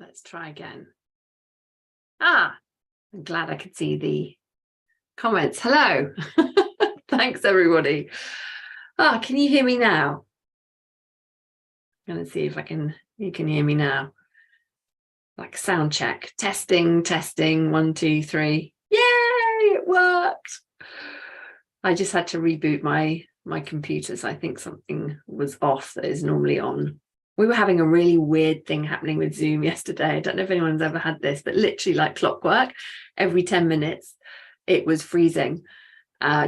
Let's try again. I'm glad I could see the comments. Hello. Thanks, everybody. Can you hear me now? I'm going to see if you can hear me now. Like sound check. Testing. 1, 2, 3. Yay, it worked. I just had to reboot my computers. I think something was off that is normally on. We were having a really weird thing happening with Zoom yesterday. I don't know if anyone's ever had this, but literally like clockwork, every 10 minutes, it was freezing.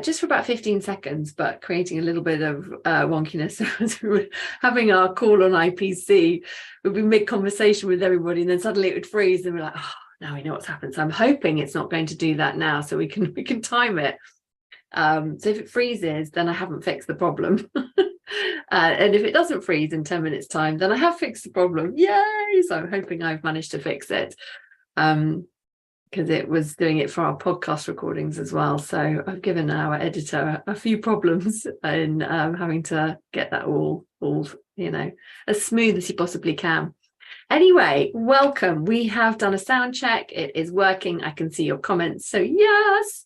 Just for about 15 seconds, but creating a little bit of wonkiness. As we were having our call on IPC, we'd be mid-conversation with everybody, and then suddenly it would freeze, and we're like, oh, now we know what's happened. So I'm hoping it's not going to do that now, so we can time it. So if it freezes, then I haven't fixed the problem. And if it doesn't freeze in 10 minutes time, then I have fixed the problem. Yay! So I'm hoping I've managed to fix it. Because it was doing it for our podcast recordings as well. So I've given our editor a few problems in having to get that all as smooth as you possibly can. Anyway, welcome. We have done a sound check. It is working. I can see your comments. So yes,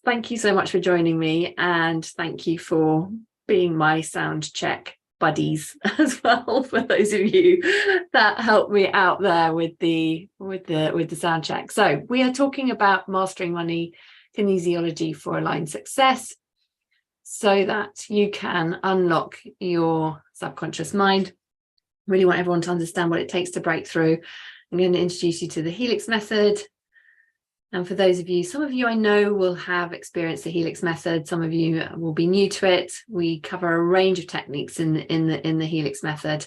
thank you so much for joining me, and thank you for being my sound check buddies as well, for those of you that helped me out there with the sound check. So we are talking about mastering money kinesiology for aligned success, so that you can unlock your subconscious mind. Really want everyone to understand what it takes to break through. I'm going to introduce you to the Helix method. And for those of you, some of you I know will have experienced the Helix method. Some of you will be new to it. We cover a range of techniques in the Helix method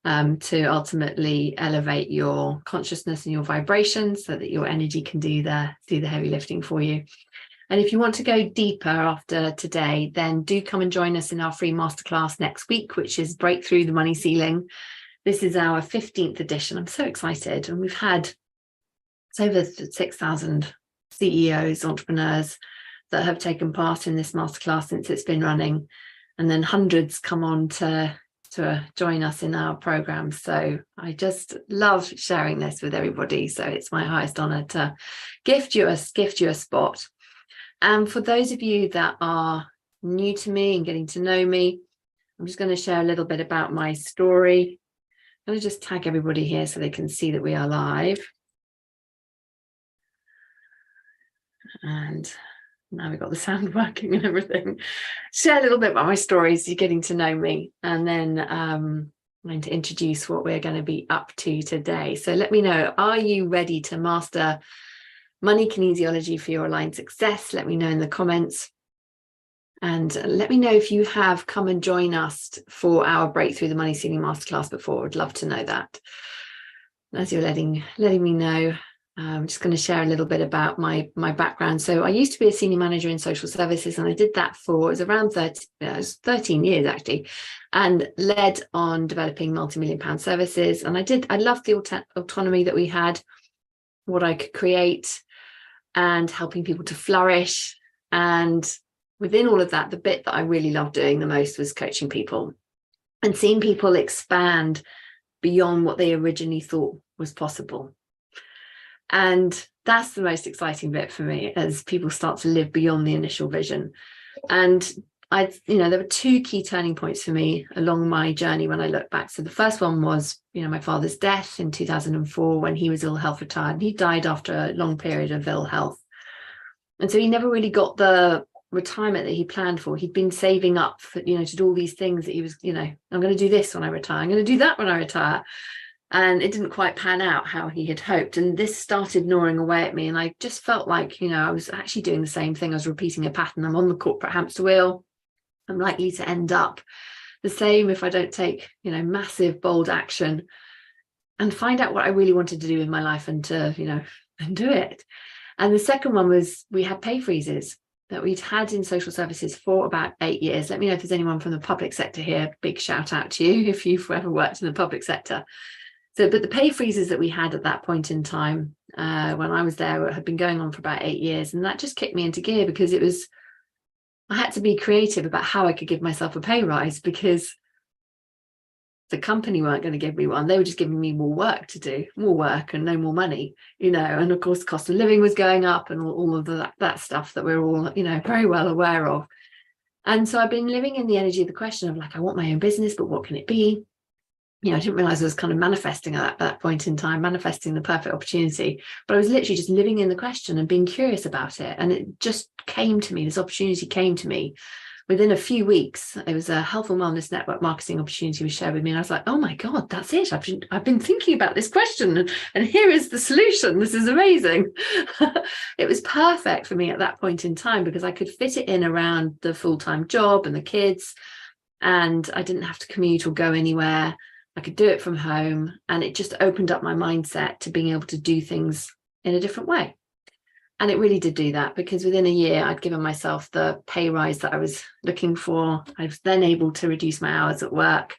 to ultimately elevate your consciousness and your vibrations, so that your energy can do the heavy lifting for you. And if you want to go deeper after today, then do come and join us in our free masterclass next week, which is Break Through the Money Ceiling. This is our 15th edition. I'm so excited. And we've had over 6,000 CEOs, entrepreneurs that have taken part in this masterclass since it's been running. And then hundreds come on to join us in our program. So I just love sharing this with everybody. So it's my highest honor to gift you a spot. And for those of you that are new to me and getting to know me, I'm just going to share a little bit about my story. I'm going to just tag everybody here so they can see that we are live. And now we've got the sound working and everything. Share a little bit about my story so you're getting to know me. And then I'm going to introduce what we're going to be up to today. So let me know, are you ready to master money kinesiology for your aligned success? Let me know in the comments. And let me know if you have come and join us for our Breakthrough the Money Ceiling Masterclass before. I'd love to know that. As you're letting me know, I'm just going to share a little bit about my background. So I used to be a senior manager in social services, and I did that for, it was around 13 years actually, and led on developing multi-million-pound services. And I loved the autonomy that we had, what I could create, and helping people to flourish. And within all of that, the bit that I really loved doing the most was coaching people and seeing people expand beyond what they originally thought was possible. And that's the most exciting bit for me, as people start to live beyond the initial vision. And there were two key turning points for me along my journey when I look back. So the first one was, my father's death in 2004 when he was ill health retired. He died after a long period of ill health. And so he never really got the retirement that he planned for. He'd been saving up for, to do all these things that he was, I'm going to do this when I retire. I'm going to do that when I retire. And it didn't quite pan out how he had hoped. And this started gnawing away at me. And I just felt like, I was actually doing the same thing. I was repeating a pattern. I'm on the corporate hamster wheel. I'm likely to end up the same if I don't take, massive, bold action and find out what I really wanted to do in my life and to, and do it. And the second one was, we had pay freezes that we'd had in social services for about 8 years. Let me know if there's anyone from the public sector here. Big shout out to you if you've ever worked in the public sector. So, but the pay freezes that we had at that point in time, when I was there, had been going on for about 8 years. And that just kicked me into gear, because I had to be creative about how I could give myself a pay rise, because the company weren't going to give me one. They were just giving me more work to do, more work and no more money, and of course cost of living was going up and all of that stuff that we're all, very well aware of. And so I've been living in the energy of the question of like, I want my own business, but what can it be? I didn't realize I was kind of manifesting at that point in time, manifesting the perfect opportunity. But I was literally just living in the question and being curious about it. And it just came to me, this opportunity came to me within a few weeks. It was a health and wellness network marketing opportunity was shared with me. And I was like, oh my God, that's it. I've been thinking about this question and here is the solution. This is amazing. It was perfect for me at that point in time because I could fit it in around the full-time job and the kids. And I didn't have to commute or go anywhere. I could do it from home, and it just opened up my mindset to being able to do things in a different way. And it really did do that, because within a year I'd given myself the pay rise that I was looking for. I was then able to reduce my hours at work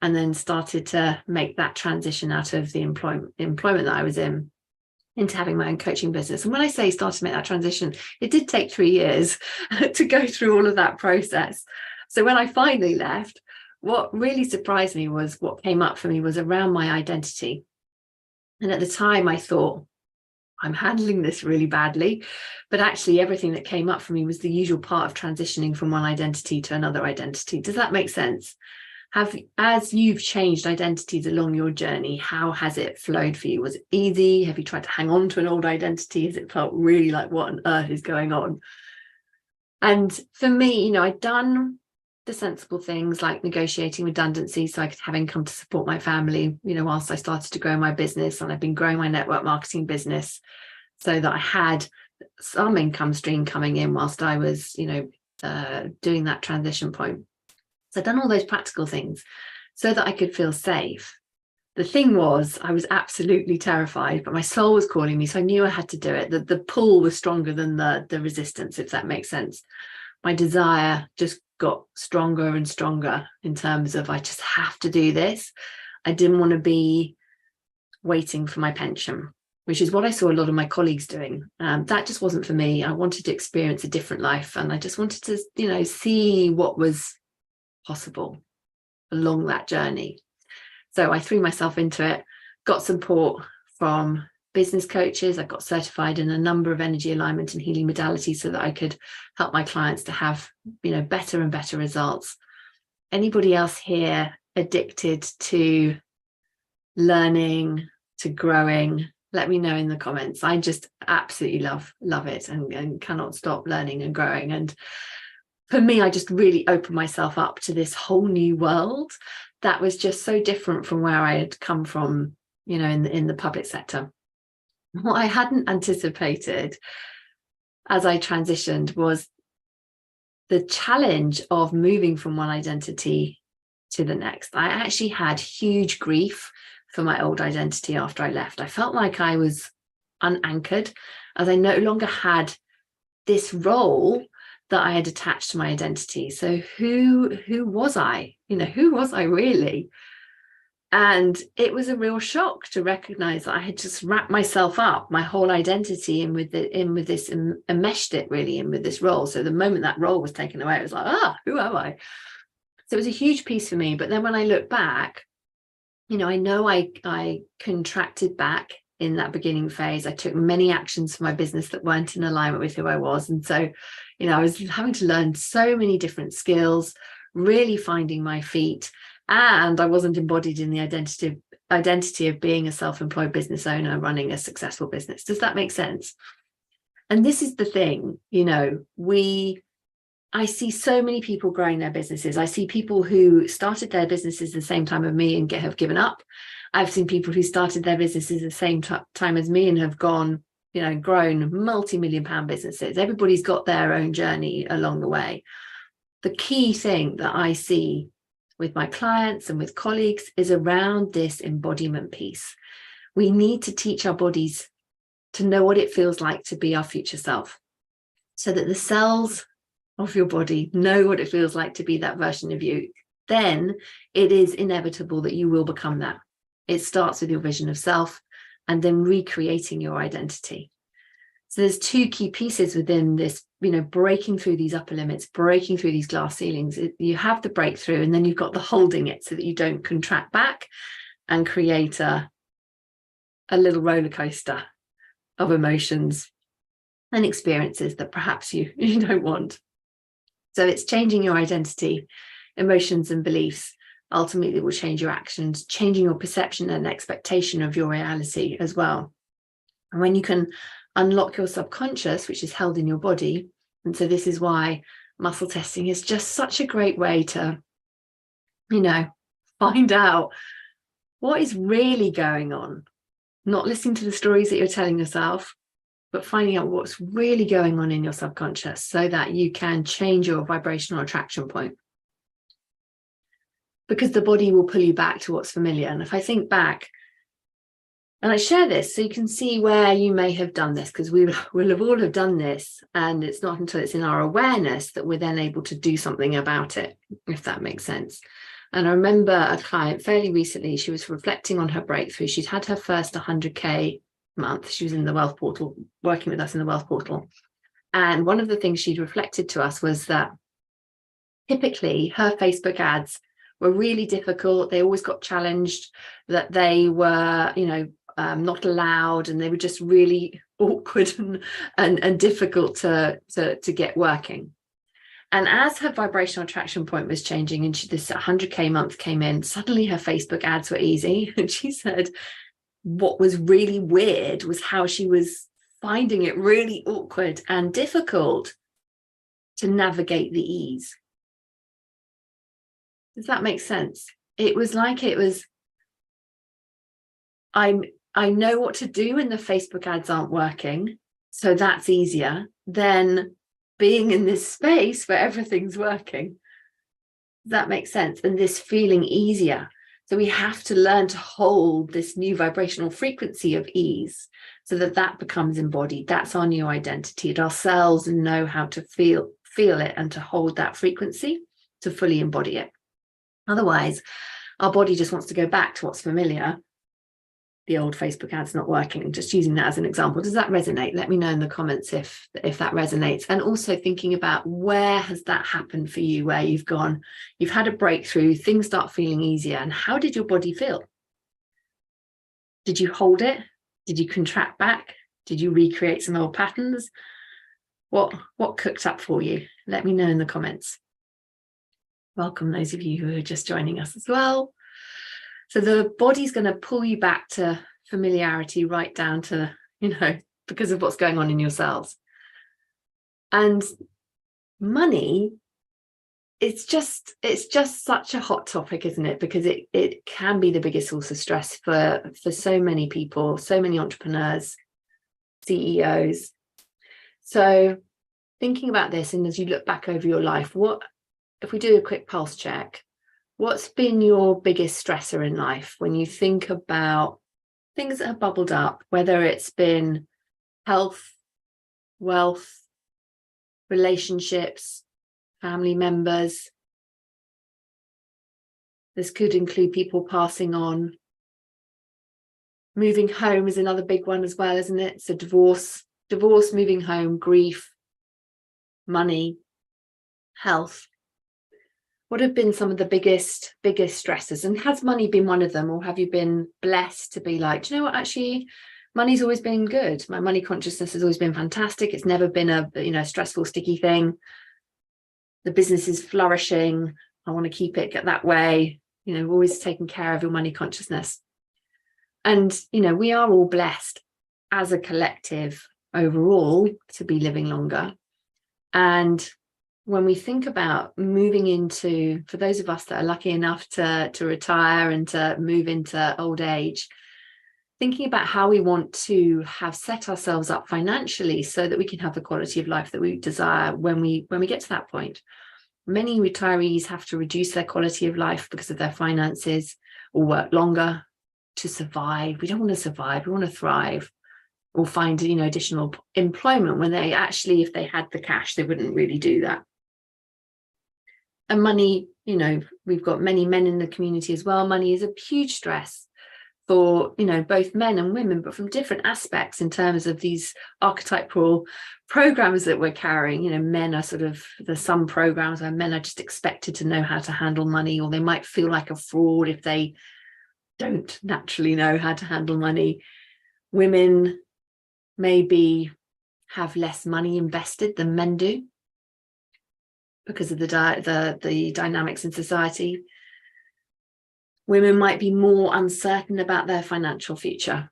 and then started to make that transition out of the employment that I was in into having my own coaching business. And when I say start to make that transition, it did take 3 years to go through all of that process. So when I finally left, what really surprised me was what came up for me was around my identity. And at the time I thought, I'm handling this really badly, but actually everything that came up for me was the usual part of transitioning from one identity to another identity. Does that make sense? As you've changed identities along your journey, how has it flowed for you? Was it easy? Have you tried to hang on to an old identity? Has it felt really like what on earth is going on? And for me, I'd done the sensible things like negotiating redundancy so I could have income to support my family, whilst I started to grow my business. And I've been growing my network marketing business so that I had some income stream coming in whilst I was, doing that transition point. So I've done all those practical things so that I could feel safe. The thing was, I was absolutely terrified, but my soul was calling me. So I knew I had to do it. The pull was stronger than the resistance, if that makes sense. My desire just got stronger and stronger in terms of I just have to do this. I didn't want to be waiting for my pension, which is what I saw a lot of my colleagues doing. That just wasn't for me. I wanted to experience a different life, and I just wanted to, see what was possible along that journey. So I threw myself into it, got support from business coaches. I got certified in a number of energy alignment and healing modalities so that I could help my clients to have, better and better results. Anybody else here addicted to learning, to growing? Let me know in the comments. I just absolutely love it and cannot stop learning and growing. And for me, I just really opened myself up to this whole new world that was just so different from where I had come from, in the public sector. What I hadn't anticipated as I transitioned was the challenge of moving from one identity to the next. I actually had huge grief for my old identity after I left. I felt like I was unanchored, as I no longer had this role that I had attached to my identity. So who was I? Who was I really? And it was a real shock to recognize that I had just wrapped myself up, my whole identity in with this, and enmeshed it really in with this role. So the moment that role was taken away, it was like, who am I? So it was a huge piece for me. But then when I look back, I know I contracted back in that beginning phase. I took many actions for my business that weren't in alignment with who I was. And so, I was having to learn so many different skills, really finding my feet. And I wasn't embodied in the identity of being a self-employed business owner running a successful business. Does that make sense? And this is the thing, I see so many people growing their businesses. I see people who started their businesses the same time as me and have given up. I've seen people who started their businesses the same time as me and have gone, grown multi-million-pound businesses. Everybody's got their own journey along the way. The key thing that I see with my clients and with colleagues is around this embodiment piece. We need to teach our bodies to know what it feels like to be our future self, so that the cells of your body know what it feels like to be that version of you. Then it is inevitable that you will become that. It starts with your vision of self and then recreating your identity. So there's two key pieces within this, breaking through these upper limits, breaking through these glass ceilings. You have the breakthrough, and then you've got the holding it so that you don't contract back and create a little roller coaster of emotions and experiences that perhaps you don't want. So it's changing your identity, emotions, and beliefs. Ultimately will change your actions, changing your perception and expectation of your reality as well. And when you can unlock your subconscious, which is held in your body, and so this is why muscle testing is just such a great way to, find out what is really going on, not listening to the stories that you're telling yourself, but finding out what's really going on in your subconscious so that you can change your vibrational attraction point. Because the body will pull you back to what's familiar. And if I think back, and I share this so you can see where you may have done this, because we will have all have done this, and it's not until it's in our awareness that we're then able to do something about it, if that makes sense. And I remember a client fairly recently, she was reflecting on her breakthrough. She'd had her first 100K month. She was in the Wealth Portal, working with us in the Wealth Portal. And one of the things she'd reflected to us was that typically her Facebook ads were really difficult. They always got challenged, that they were, not allowed, and they were just really awkward and difficult to get working. And as her vibrational attraction point was changing, and this 100K month came in, suddenly her Facebook ads were easy. And she said what was really weird was how she was finding it really awkward and difficult to navigate the ease. Does that make sense? It was like I know what to do when the Facebook ads aren't working, so that's easier than being in this space where everything's working. Does that make sense? And this feeling easier. So we have to learn to hold this new vibrational frequency of ease so that becomes embodied. That's our new identity. Our cells know how to feel it and to hold that frequency to fully embody it. Otherwise, our body just wants to go back to what's familiar. The old Facebook ads not working, and just using that as an example. Does that resonate? Let me know in the comments if that resonates. And also thinking about, where has that happened for you, where you've had a breakthrough, things start feeling easier, and how did your body feel? Did you hold it? Did you contract back? Did you recreate some old patterns? What cooked up for you? Let me know in the comments. Welcome those of you who are just joining us as well. So the body's going to pull you back to familiarity, right down to, because of what's going on in your cells. And money, it's just such a hot topic, isn't it? Because it can be the biggest source of stress for so many people, so many entrepreneurs, CEOs. So thinking about this, and as you look back over your life, if we do a quick pulse check, what's been your biggest stressor in life when you think about things that have bubbled up, whether it's been health, wealth, relationships, family members? This could include people passing on. Moving home is another big one as well, isn't it? So divorce, moving home, grief, money, health. What have been some of the biggest stresses? And has money been one of them? Or have you been blessed to be like, do you know what, actually, money's always been good. My money consciousness has always been fantastic. It's never been a stressful, sticky thing. The business is flourishing. I want to keep it that way. Always taking care of your money consciousness. And, we are all blessed as a collective overall to be living longer. And when we think about moving into, for those of us that are lucky enough to retire and to move into old age, thinking about how we want to have set ourselves up financially so that we can have the quality of life that we desire when we get to that point. Many retirees have to reduce their quality of life because of their finances, or work longer to survive. We don't want to survive, we want to thrive, or find additional employment when they actually, if they had the cash, they wouldn't really do that. And money, we've got many men in the community as well. Money is a huge stress for, you know, both men and women, but from different aspects in terms of these archetypal programs that we're carrying. You know, men are sort of, there's some programs where men are just expected to know how to handle money, or they might feel like a fraud if they don't naturally know how to handle money. Women maybe have less money invested than men do because of the dynamics in society. Women might be more uncertain about their financial future,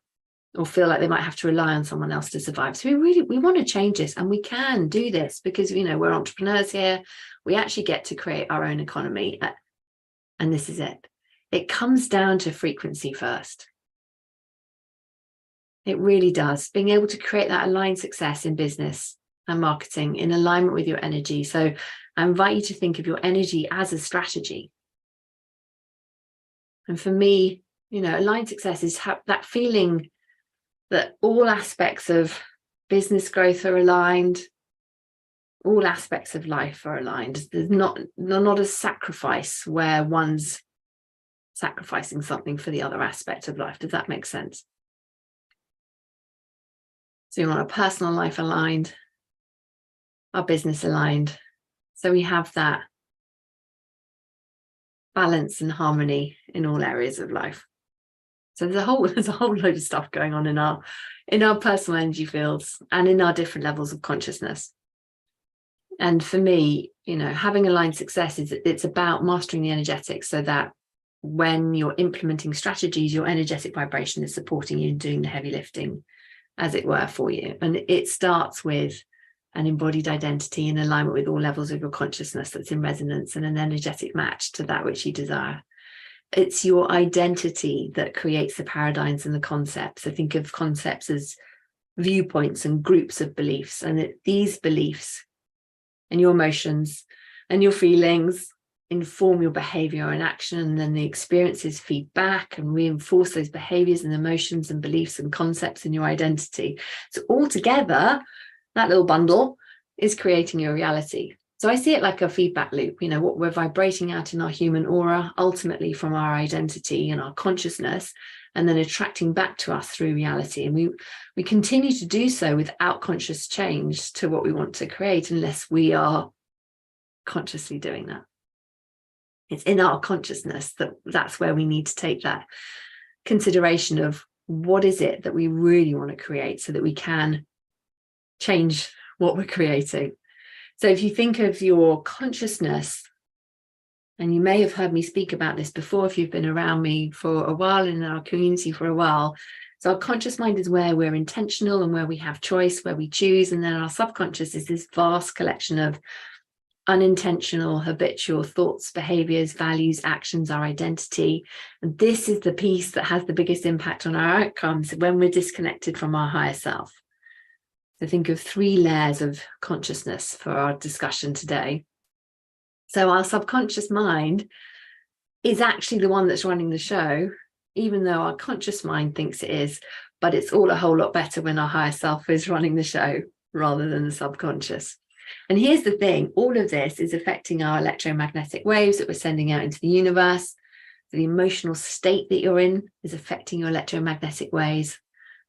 or feel like they might have to rely on someone else to survive. So we want to change this, and we can do this because, you know, we're entrepreneurs here. We actually get to create our own economy, and this is it. It comes down to frequency first. It really does. Being able to create that aligned success in business and marketing in alignment with your energy. So I invite you to think of your energy as a strategy. And for me, you know, aligned success is that feeling that all aspects of business growth are aligned, all aspects of life are aligned. There's not a sacrifice where one's sacrificing something for the other aspect of life. Does that make sense? So you want a personal life aligned, our business aligned. So we have that balance and harmony in all areas of life. So there's a whole load of stuff going on in our personal energy fields and in our different levels of consciousness. And for me, you know, having aligned success it's about mastering the energetics, so that when you're implementing strategies, your energetic vibration is supporting you and doing the heavy lifting, as it were, for you. And it starts with an embodied identity in alignment with all levels of your consciousness that's in resonance and an energetic match to that which you desire. It's your identity that creates the paradigms and the concepts. So think of concepts as viewpoints and groups of beliefs, and these beliefs and your emotions and your feelings inform your behavior and action, and then the experiences feed back and reinforce those behaviors and emotions and beliefs and concepts in your identity. So altogether, that little bundle is creating your reality. So I see it like a feedback loop, you know, what we're vibrating out in our human aura, ultimately from our identity and our consciousness, and then attracting back to us through reality. And we continue to do so without conscious change to what we want to create, unless we are consciously doing that. It's in our consciousness that's where we need to take that consideration of what is it that we really want to create, so that we can change what we're creating. So if you think of your consciousness, and you may have heard me speak about this before if you've been around me for a while and in our community for a while. So our conscious mind is where we're intentional and where we have choice, where we choose. And then our subconscious is this vast collection of unintentional, habitual thoughts, behaviors, values, actions, our identity. And this is the piece that has the biggest impact on our outcomes when we're disconnected from our higher self. So think of 3 layers of consciousness for our discussion today. So our subconscious mind is actually the one that's running the show, even though our conscious mind thinks it is, but it's all a whole lot better when our higher self is running the show rather than the subconscious. And here's the thing, all of this is affecting our electromagnetic waves that we're sending out into the universe. So the emotional state that you're in is affecting your electromagnetic waves.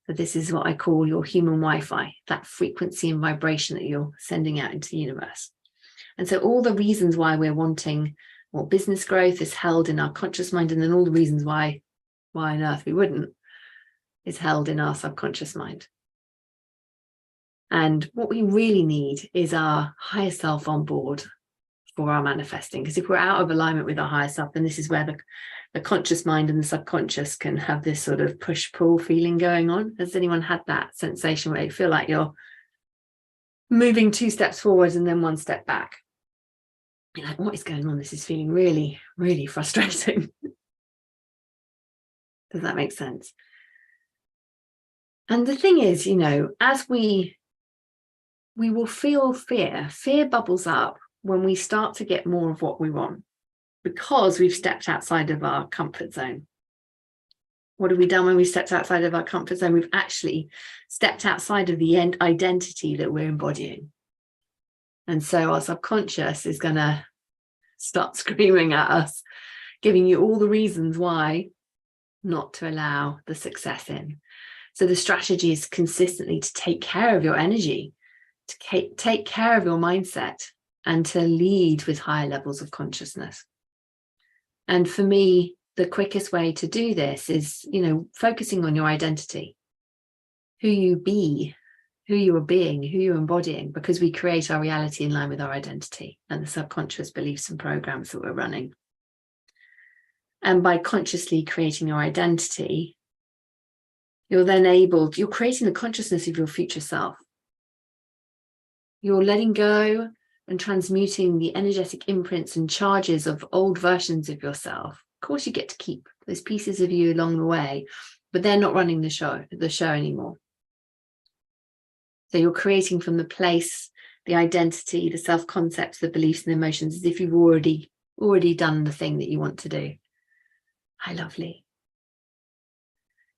So this is what I call your human Wi-Fi, that frequency and vibration that you're sending out into the universe. And so all the reasons why we're wanting more business growth is held in our conscious mind, and then all the reasons why on earth we wouldn't is held in our subconscious mind. And what we really need is our higher self on board for our manifesting. Because if we're out of alignment with our higher self, then this is where the conscious mind and the subconscious can have this sort of push-pull feeling going on. Has anyone had that sensation where you feel like you're moving 2 steps forward and then 1 step back? You're like, what is going on? This is feeling really, really frustrating. Does that make sense? And the thing is, you know, as we will feel fear. Fear bubbles up when we start to get more of what we want, because we've stepped outside of our comfort zone. What have we done when we stepped outside of our comfort zone? We've actually stepped outside of the identity that we're embodying. And so our subconscious is going to start screaming at us, giving you all the reasons why not to allow the success in. So the strategy is consistently to take care of your energy, to take care of your mindset, and to lead with higher levels of consciousness. And for me, the quickest way to do this is, focusing on your identity, who you be, who you are being, who you're embodying, because we create our reality in line with our identity and the subconscious beliefs and programs that we're running. And by consciously creating your identity, you're creating the consciousness of your future self. You're letting go and transmuting the energetic imprints and charges of old versions of yourself. Of course, you get to keep those pieces of you along the way, but they're not running the show anymore. So you're creating from the place, the identity, the self-concepts, the beliefs and emotions, as if you've already done the thing that you want to do. Hi, lovely.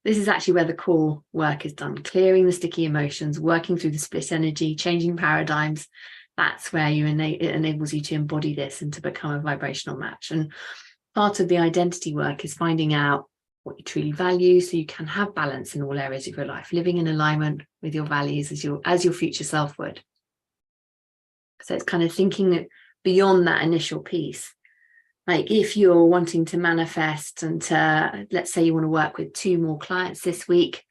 This is actually where the core work is done, clearing the sticky emotions, working through the split energy, changing paradigms. That's where it enables you to embody this and to become a vibrational match. And part of the identity work is finding out what you truly value, so you can have balance in all areas of your life, living in alignment with your values as your future self would. So it's kind of thinking beyond that initial piece. Like if you're wanting to manifest and let's say you want to work with 2 more clients this week,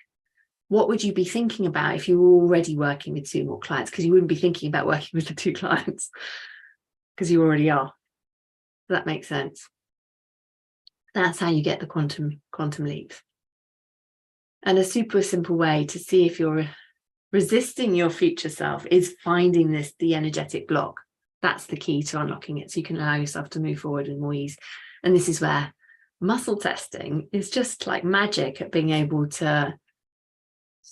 what would you be thinking about if you were already working with 2 more clients? Because you wouldn't be thinking about working with the 2 clients because you already are. Does that make sense? That's how you get the quantum leaps. And a super simple way to see if you're resisting your future self is finding the energetic block. That's the key to unlocking it, so you can allow yourself to move forward with more ease. And this is where muscle testing is just like magic at being able to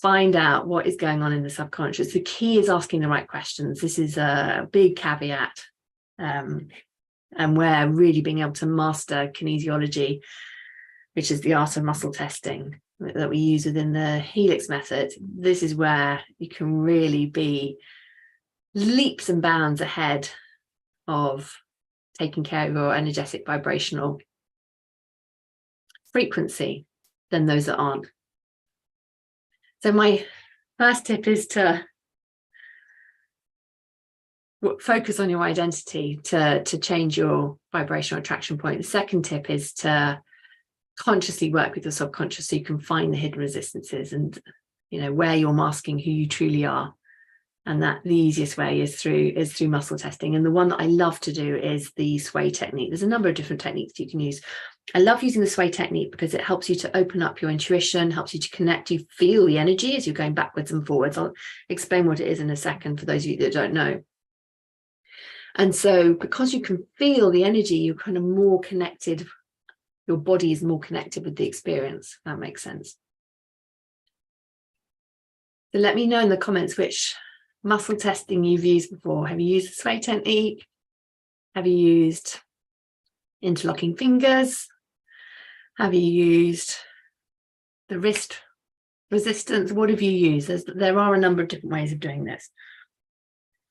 find out what is going on in the subconscious. The key is asking the right questions. This is a big caveat. And we're really being able to master kinesiology, which is the art of muscle testing that we use within the Helix method. This is where you can really be leaps and bounds ahead of taking care of your energetic vibrational frequency than those that aren't. So my first tip is to focus on your identity to change your vibrational attraction point. The second tip is to consciously work with your subconscious so you can find the hidden resistances and where you're masking who you truly are. And that the easiest way is through muscle testing. And the one that I love to do is the sway technique. There's a number of different techniques you can use. I love using the sway technique because it helps you to open up your intuition, helps you to connect. You feel the energy as you're going backwards and forwards. I'll explain what it is in a second for those of you that don't know. And so because you can feel the energy, you're kind of more connected. Your body is more connected with the experience. If that makes sense. So let me know in the comments which muscle testing you've used before. Have you used the sway technique? Have you used interlocking fingers? Have you used the wrist resistance? What have you used? There are a number of different ways of doing this.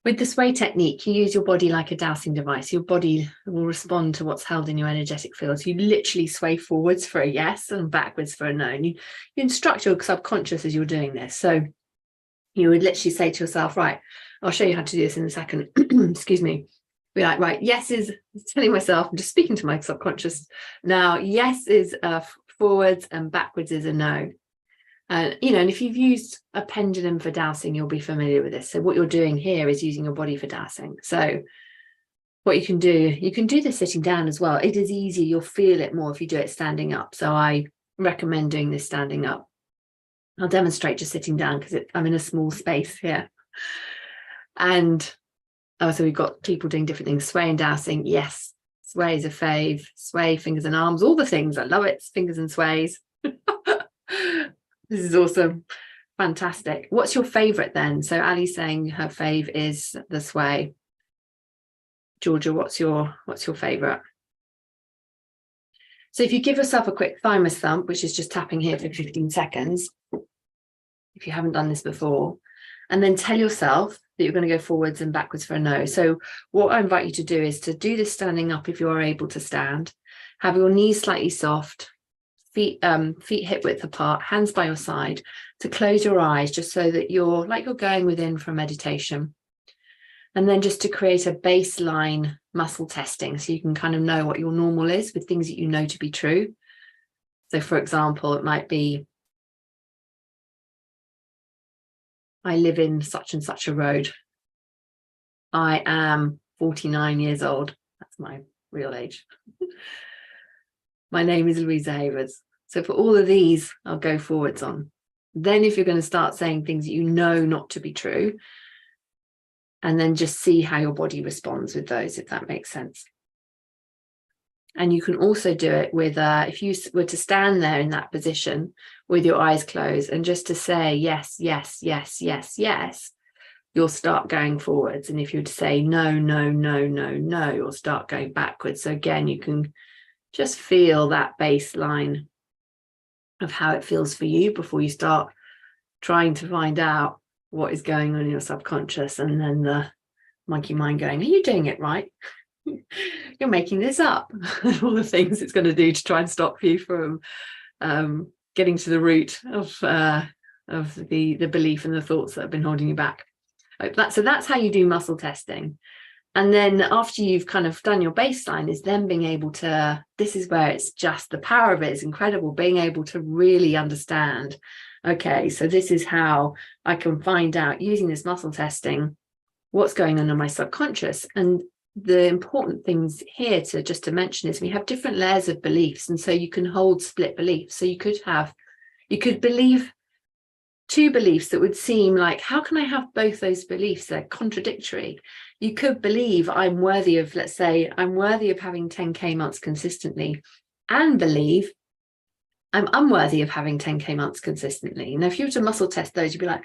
With the sway technique, you use your body like a dowsing device. Your body will respond to what's held in your energetic field. So you literally sway forwards for a yes and backwards for a no. And you instruct your subconscious as you're doing this. So you would literally say to yourself, right, I'll show you how to do this in a second. Excuse me. Be like, right, yes is telling myself, I'm just speaking to my subconscious now. Yes is forwards and backwards is a no. And if you've used a pendulum for dowsing, you'll be familiar with this. So what you're doing here is using your body for dowsing. So what you can do this sitting down as well. It is easy. You'll feel it more if you do it standing up. So I recommend doing this standing up. I'll demonstrate just sitting down because I'm in a small space here. And so we've got people doing different things. Sway and dowsing. Yes. Sway is a fave. Sway, fingers and arms, all the things. I love it. Fingers and sways. This is awesome. Fantastic. What's your favorite then? So Ali's saying her fave is the sway. Georgia, what's your favorite? So if you give yourself a quick thymus thump, which is just tapping here for 15 seconds, if you haven't done this before, and then tell yourself that you're going to go forwards and backwards for a no. So what I invite you to do is to do this standing up if you are able to stand. Have your knees slightly soft, feet hip width apart, hands by your side, to close your eyes just so that you're going within for meditation. And then just to create a baseline muscle testing so you can kind of know what your normal is with things that you know to be true. So for example, it might be, I live in such and such a road. I am 49 years old. That's my real age. My name is Louisa Havers. So for all of these, I'll go forwards on. Then if you're going to start saying things that you know not to be true, and then just see how your body responds with those, if that makes sense. And you can also do it with, if you were to stand there in that position with your eyes closed and just to say, yes, yes, yes, yes, yes, you'll start going forwards. And if you were to say, no, no, no, no, no, you'll start going backwards. So again, you can just feel that baseline of how it feels for you before you start trying to find out what is going on in your subconscious, and then the monkey mind going, are you doing it right? You're making this up. All the things it's going to do to try and stop you from getting to the root of the belief and the thoughts that have been holding you back. So that's how you do muscle testing. And then after you've kind of done your baseline, is then being able to, this is where it's just the power of it is incredible, being able to really understand, okay, so this is how I can find out using this muscle testing what's going on in my subconscious. And the important things here to mention is we have different layers of beliefs, and so you can hold split beliefs. So you could believe two beliefs that would seem like, how can I have both those beliefs? They're contradictory. You could believe I'm worthy of, let's say, I'm worthy of having 10K months consistently, and believe I'm unworthy of having 10K months consistently. Now, if you were to muscle test those, you'd be like,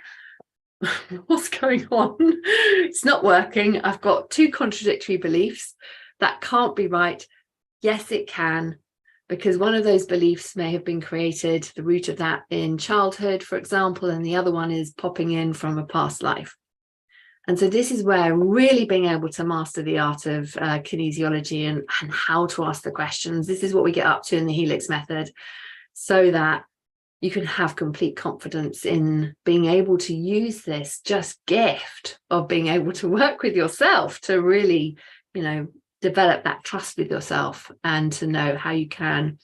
what's going on? It's not working. I've got two contradictory beliefs. That can't be right. Yes, it can, because one of those beliefs may have been created, the root of that in childhood, for example, and the other one is popping in from a past life. And so this is where really being able to master the art of kinesiology and how to ask the questions. This is what we get up to in the Helix method, so that you can have complete confidence in being able to use this just gift of being able to work with yourself to really, develop that trust with yourself, and to know how you can,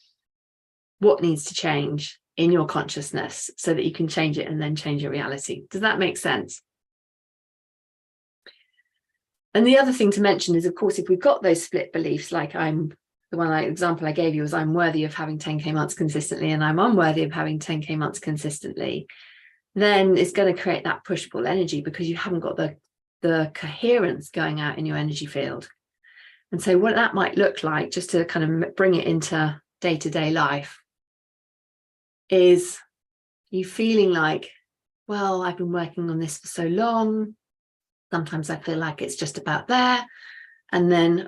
what needs to change in your consciousness so that you can change it and then change your reality. Does that make sense? And the other thing to mention is, of course, if we've got those split beliefs, like example I gave you was I'm worthy of having 10K months consistently and I'm unworthy of having 10K months consistently, then it's going to create that push-pull energy because you haven't got the coherence going out in your energy field. And so what that might look like, just to kind of bring it into day-to-day life, is you feeling like, well, I've been working on this for so long. Sometimes I feel like it's just about there. And then,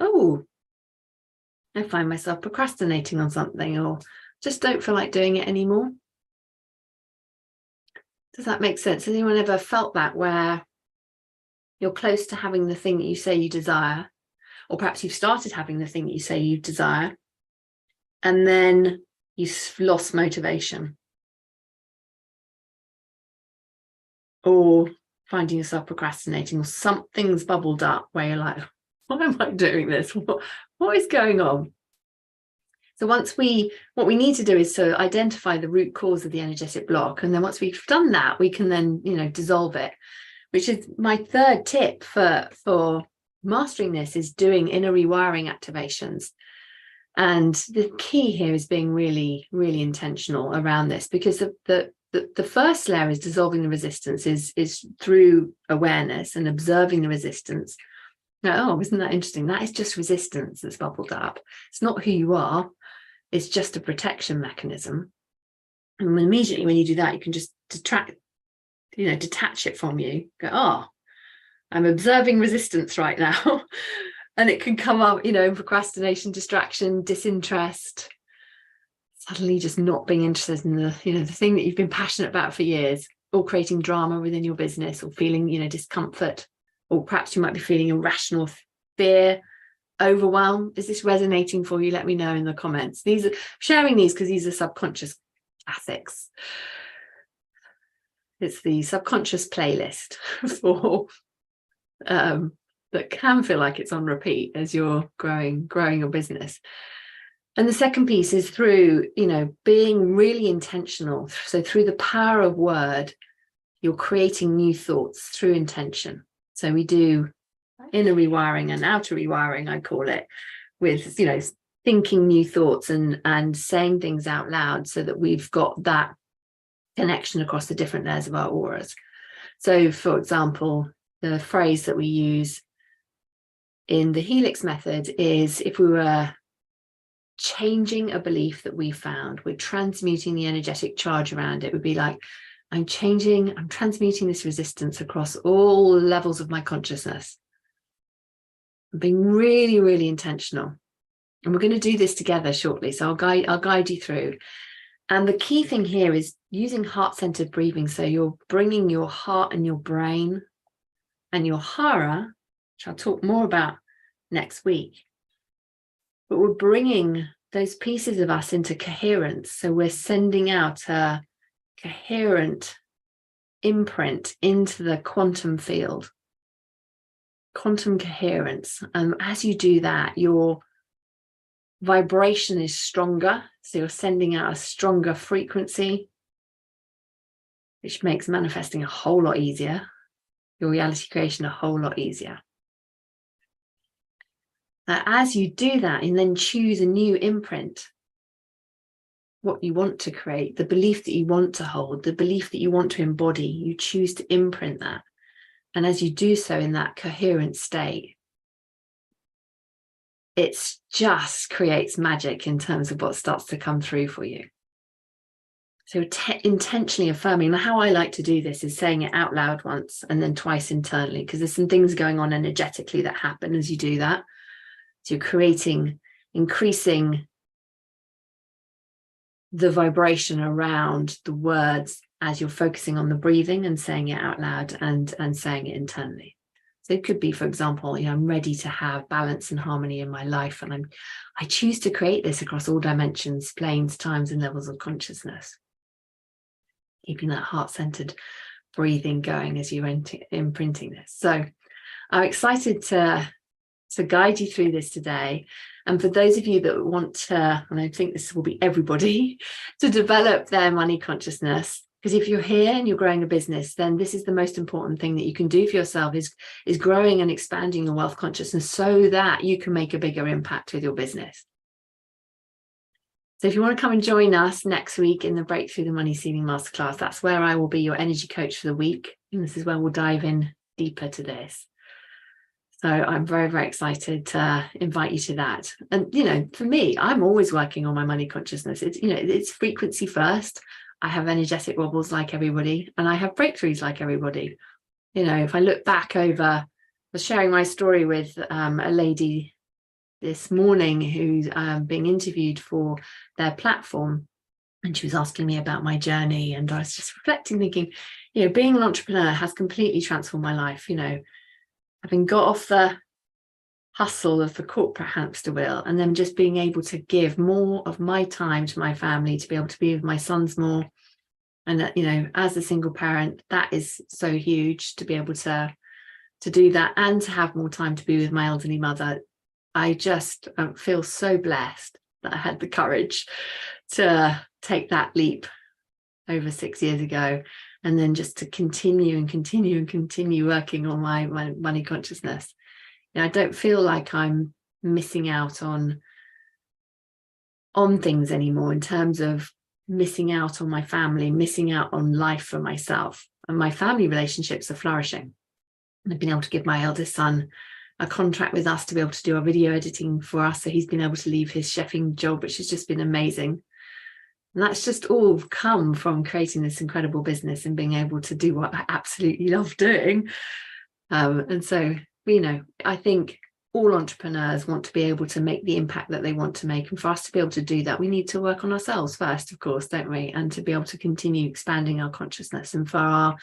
I find myself procrastinating on something, or just don't feel like doing it anymore. Does that make sense? Has anyone ever felt that, where you're close to having the thing that you say you desire, or perhaps you've started having the thing that you say you desire, and then you've lost motivation, or finding yourself procrastinating, or something's bubbled up where you're like, why am I doing this? What is going on? So what we need to do is to identify the root cause of the energetic block. And then once we've done that, we can then, dissolve it, which is my third tip for mastering this, is doing inner rewiring activations. And the key here is being really, really intentional around this, because the first layer is dissolving the resistance, is through awareness and observing the resistance. Now, isn't that interesting? That is just resistance that's bubbled up. It's not who you are. It's just a protection mechanism. And immediately when you do that, you can just detach it from you. Go, I'm observing resistance right now. And it can come up, procrastination, distraction, disinterest, suddenly just not being interested in the thing that you've been passionate about for years, or creating drama within your business, or feeling, discomfort, or perhaps you might be feeling irrational fear overwhelm? Is this resonating for you? Let me know in the comments. These are sharing these because these are subconscious classics. It's the subconscious playlist for that can feel like it's on repeat as you're growing your business. And the second piece is through, being really intentional. So through the power of word, you're creating new thoughts through intention. So we do inner rewiring and outer rewiring, I call it, with, thinking new thoughts and saying things out loud so that we've got that connection across the different layers of our auras. So, for example, the phrase that we use in the Helix method is, if we were changing a belief that we found, we're transmuting the energetic charge around it, would be like, I'm transmuting this resistance across all levels of my consciousness. I'm being really, really intentional. And we're going to do this together shortly. So I'll guide you through. And the key thing here is using heart-centered breathing. So you're bringing your heart and your brain and your hara, which I'll talk more about next week. But we're bringing those pieces of us into coherence. So we're sending out a coherent imprint into the quantum field. Quantum coherence. As you do that, your vibration is stronger. So you're sending out a stronger frequency, which makes manifesting a whole lot easier. Your reality creation a whole lot easier. As you do that, and then choose a new imprint, what you want to create, the belief that you want to hold, the belief that you want to embody, you choose to imprint that. And as you do so in that coherent state, it just creates magic in terms of what starts to come through for you. So intentionally affirming. Now, how I like to do this is saying it out loud once and then twice internally, because there's some things going on energetically that happen as you do that. So you're increasing the vibration around the words as you're focusing on the breathing and saying it out loud and saying it internally. So it could be, for example, I'm ready to have balance and harmony in my life, and I choose to create this across all dimensions, planes, times, and levels of consciousness. Keeping that heart-centered breathing going as you're imprinting this. So I'm excited to guide you through this today. And for those of you that want to, and I think this will be everybody, to develop their money consciousness, because if you're here and you're growing a business, then this is the most important thing that you can do for yourself is growing and expanding your wealth consciousness so that you can make a bigger impact with your business. So if you want to come and join us next week in the Breakthrough the Money Ceiling Masterclass, that's where I will be your energy coach for the week. And this is where we'll dive in deeper to this. So I'm very, very excited to invite you to that. And, for me, I'm always working on my money consciousness. It's frequency first. I have energetic wobbles like everybody, and I have breakthroughs like everybody. If I look back over, I was sharing my story with a lady this morning who's being interviewed for their platform, and she was asking me about my journey, and I was just reflecting, thinking, being an entrepreneur has completely transformed my life. Having got off the hustle of the corporate hamster wheel, and then just being able to give more of my time to my family, to be able to be with my sons more. And that, as a single parent, that is so huge, to be able to do that and to have more time to be with my elderly mother. I just feel so blessed that I had the courage to take that leap over 6 years ago, and then just to continue working on my money consciousness. I don't feel like I'm missing out on things anymore, in terms of missing out on my family, missing out on life for myself. And my family relationships are flourishing. And I've been able to give my eldest son a contract with us to be able to do our video editing for us. So he's been able to leave his chefing job, which has just been amazing. And that's just all come from creating this incredible business and being able to do what I absolutely love doing. And so, I think all entrepreneurs want to be able to make the impact that they want to make. And for us to be able to do that, we need to work on ourselves first, of course, don't we? And to be able to continue expanding our consciousness, and for our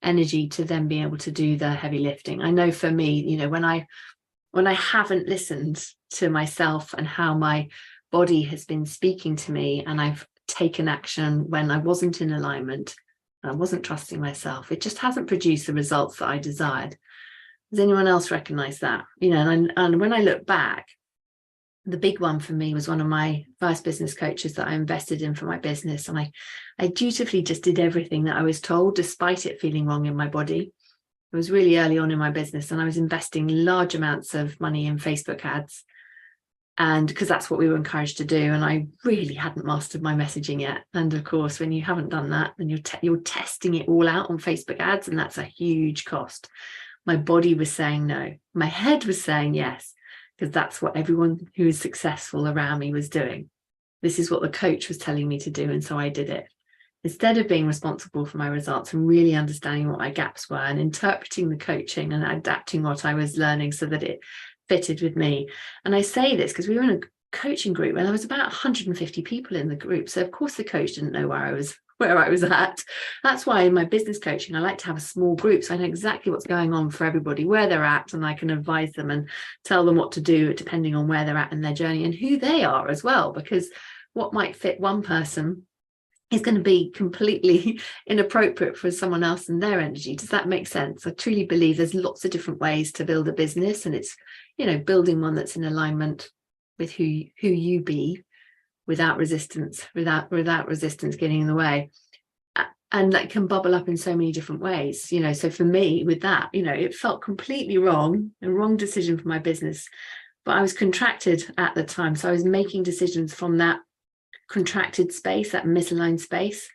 energy to then be able to do the heavy lifting. I know for me, when I haven't listened to myself and how my body has been speaking to me, and I've taken action when I wasn't in alignment and I wasn't trusting myself, it just hasn't produced the results that I desired. Does anyone else recognize that? And when I look back, the big one for me was one of my first business coaches that I invested in for my business. And I dutifully just did everything that I was told, despite it feeling wrong in my body. It was really early on in my business, and I was investing large amounts of money in Facebook ads. And because that's what we were encouraged to do. And I really hadn't mastered my messaging yet. And of course, when you haven't done that, then you're testing it all out on Facebook ads. And that's a huge cost. My body was saying no. My head was saying yes, because that's what everyone who is successful around me was doing. This is what the coach was telling me to do. And so I did it. Instead of being responsible for my results and really understanding what my gaps were and interpreting the coaching and adapting what I was learning so that it fitted with me. And I say this because we were in a coaching group and there was about 150 people in the group. So of course the coach didn't know where I was at. That's why in my business coaching, I like to have a small group. So I know exactly what's going on for everybody, where they're at, and I can advise them and tell them what to do depending on where they're at in their journey and who they are as well, because what might fit one person is going to be completely inappropriate for someone else and their energy. Does that make sense? I truly believe there's lots of different ways to build a business, and it's, building one that's in alignment with who you be, without resistance getting in the way. And that can bubble up in so many different ways, so for me with that, it felt completely wrong, a wrong decision for my business, but I was contracted at the time. So I was making decisions from that contracted space, that misaligned space.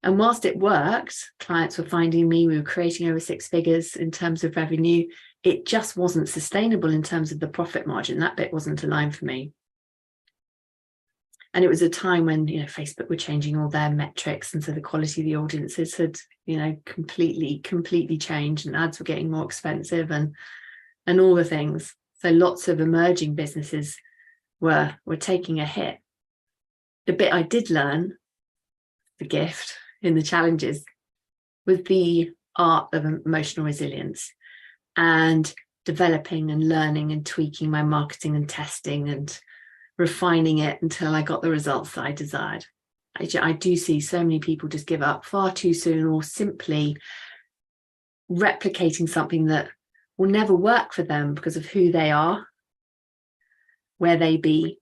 And whilst it worked, clients were finding me, we were creating over 6 figures in terms of revenue. It just wasn't sustainable in terms of the profit margin. That bit wasn't aligned for me. And it was a time when, Facebook were changing all their metrics. And so the quality of the audiences had, completely changed, and ads were getting more expensive and all the things. So lots of emerging businesses were taking a hit. The bit I did learn, the gift in the challenges, was the art of emotional resilience and developing and learning and tweaking my marketing and testing and refining it until I got the results that I desired. I do see so many people just give up far too soon, or simply replicating something that will never work for them because of who they are, where they be.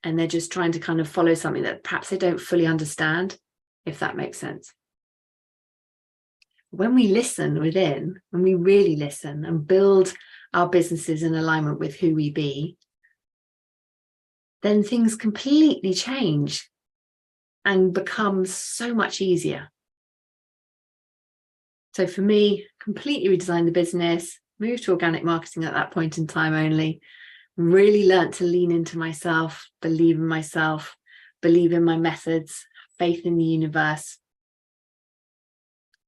And they're just trying to kind of follow something that perhaps they don't fully understand, if that makes sense. When we listen within, when we really listen and build our businesses in alignment with who we be, then things completely change and become so much easier. So for me, completely redesigned the business, moved to organic marketing at that point in time only, really learned to lean into myself, believe in myself, believe in my methods, faith in the universe,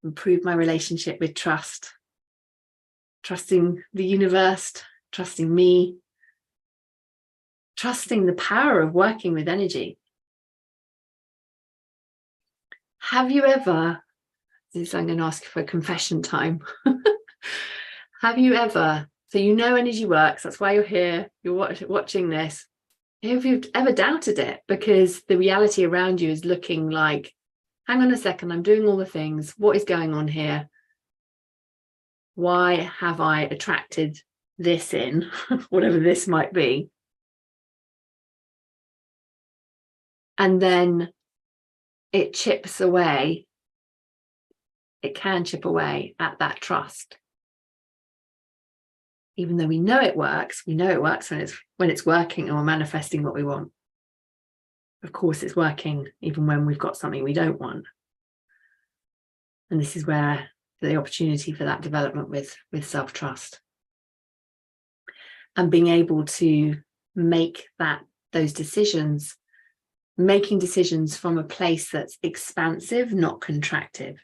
improve my relationship with trust, trusting the universe, trusting me, trusting the power of working with energy. Have you ever, this I'm going to ask you for a confession time. Have you ever, so energy works, that's why you're here, you're watching this. Have you ever doubted it because the reality around you is looking like, hang on a second, I'm doing all the things, what is going on here? Why have I attracted this in, whatever this might be? And then it chips away, it can chip away at that trust. Even though we know it works when it's working and we're manifesting what we want. Of course, it's working even when we've got something we don't want. And this is where the opportunity for that development with self-trust. And being able to make those decisions, making decisions from a place that's expansive, not contractive.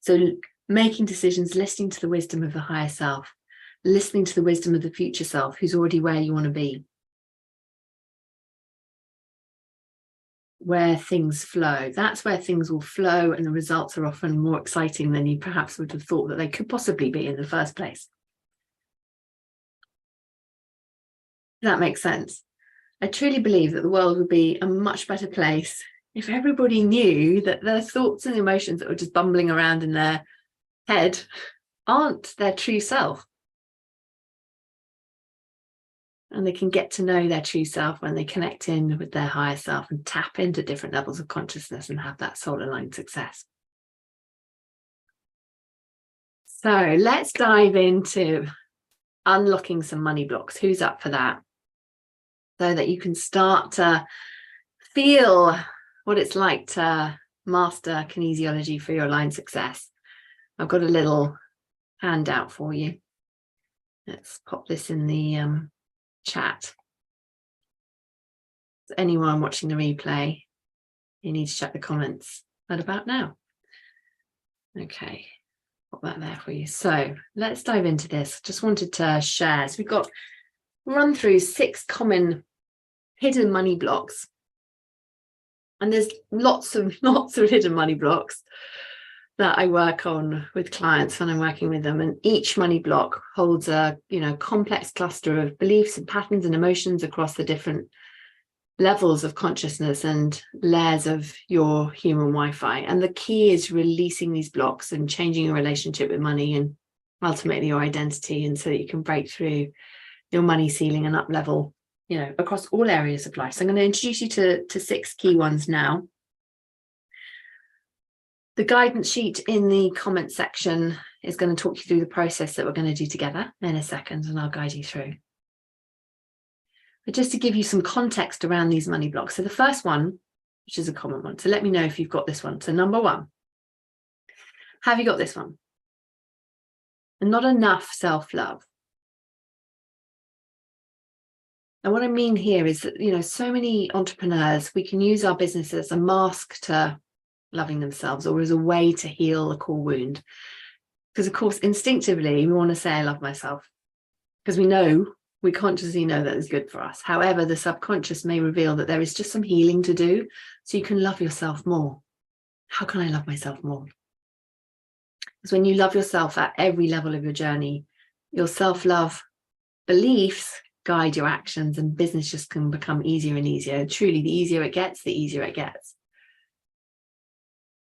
So making decisions, listening to the wisdom of the higher self, listening to the wisdom of the future self, who's already where you want to be. Where things flow. That's where things will flow, and the results are often more exciting than you perhaps would have thought that they could possibly be in the first place. That makes sense. I truly believe that the world would be a much better place if everybody knew that their thoughts and emotions that were just bumbling around in their head aren't their true self. And they can get to know their true self when they connect in with their higher self and tap into different levels of consciousness and have that soul aligned success. So let's dive into unlocking some money blocks. Who's up for that? So that you can start to feel what it's like to master kinesiology for your aligned success. I've got a little handout for you. Let's pop this in the chat. So anyone watching the replay, you need to check the comments at about now. Okay, pop that there for you. So let's dive into this. Just wanted to share. So we've got run through 6 common hidden money blocks. And there's lots of hidden money blocks that I work on with clients when I'm working with them. And each money block holds a, complex cluster of beliefs and patterns and emotions across the different levels of consciousness and layers of your human Wi-Fi. And the key is releasing these blocks and changing your relationship with money and ultimately your identity, and so that you can break through your money ceiling and up level, across all areas of life. So I'm going to introduce you to 6 key ones now. The guidance sheet in the comment section is going to talk you through the process that we're going to do together in a second, and I'll guide you through. But just to give you some context around these money blocks. So the first one, which is a common one, so let me know if you've got this one. So number 1, have you got this one? And not enough self-love. And what I mean here is that, so many entrepreneurs, we can use our business as a mask to loving themselves or as a way to heal a core wound. Because, of course, instinctively, we want to say, I love myself, because we consciously know that is good for us. However, the subconscious may reveal that there is just some healing to do so you can love yourself more. How can I love myself more? Because when you love yourself at every level of your journey, your self-love beliefs guide your actions, and business just can become easier and easier. Truly, the easier it gets, the easier it gets.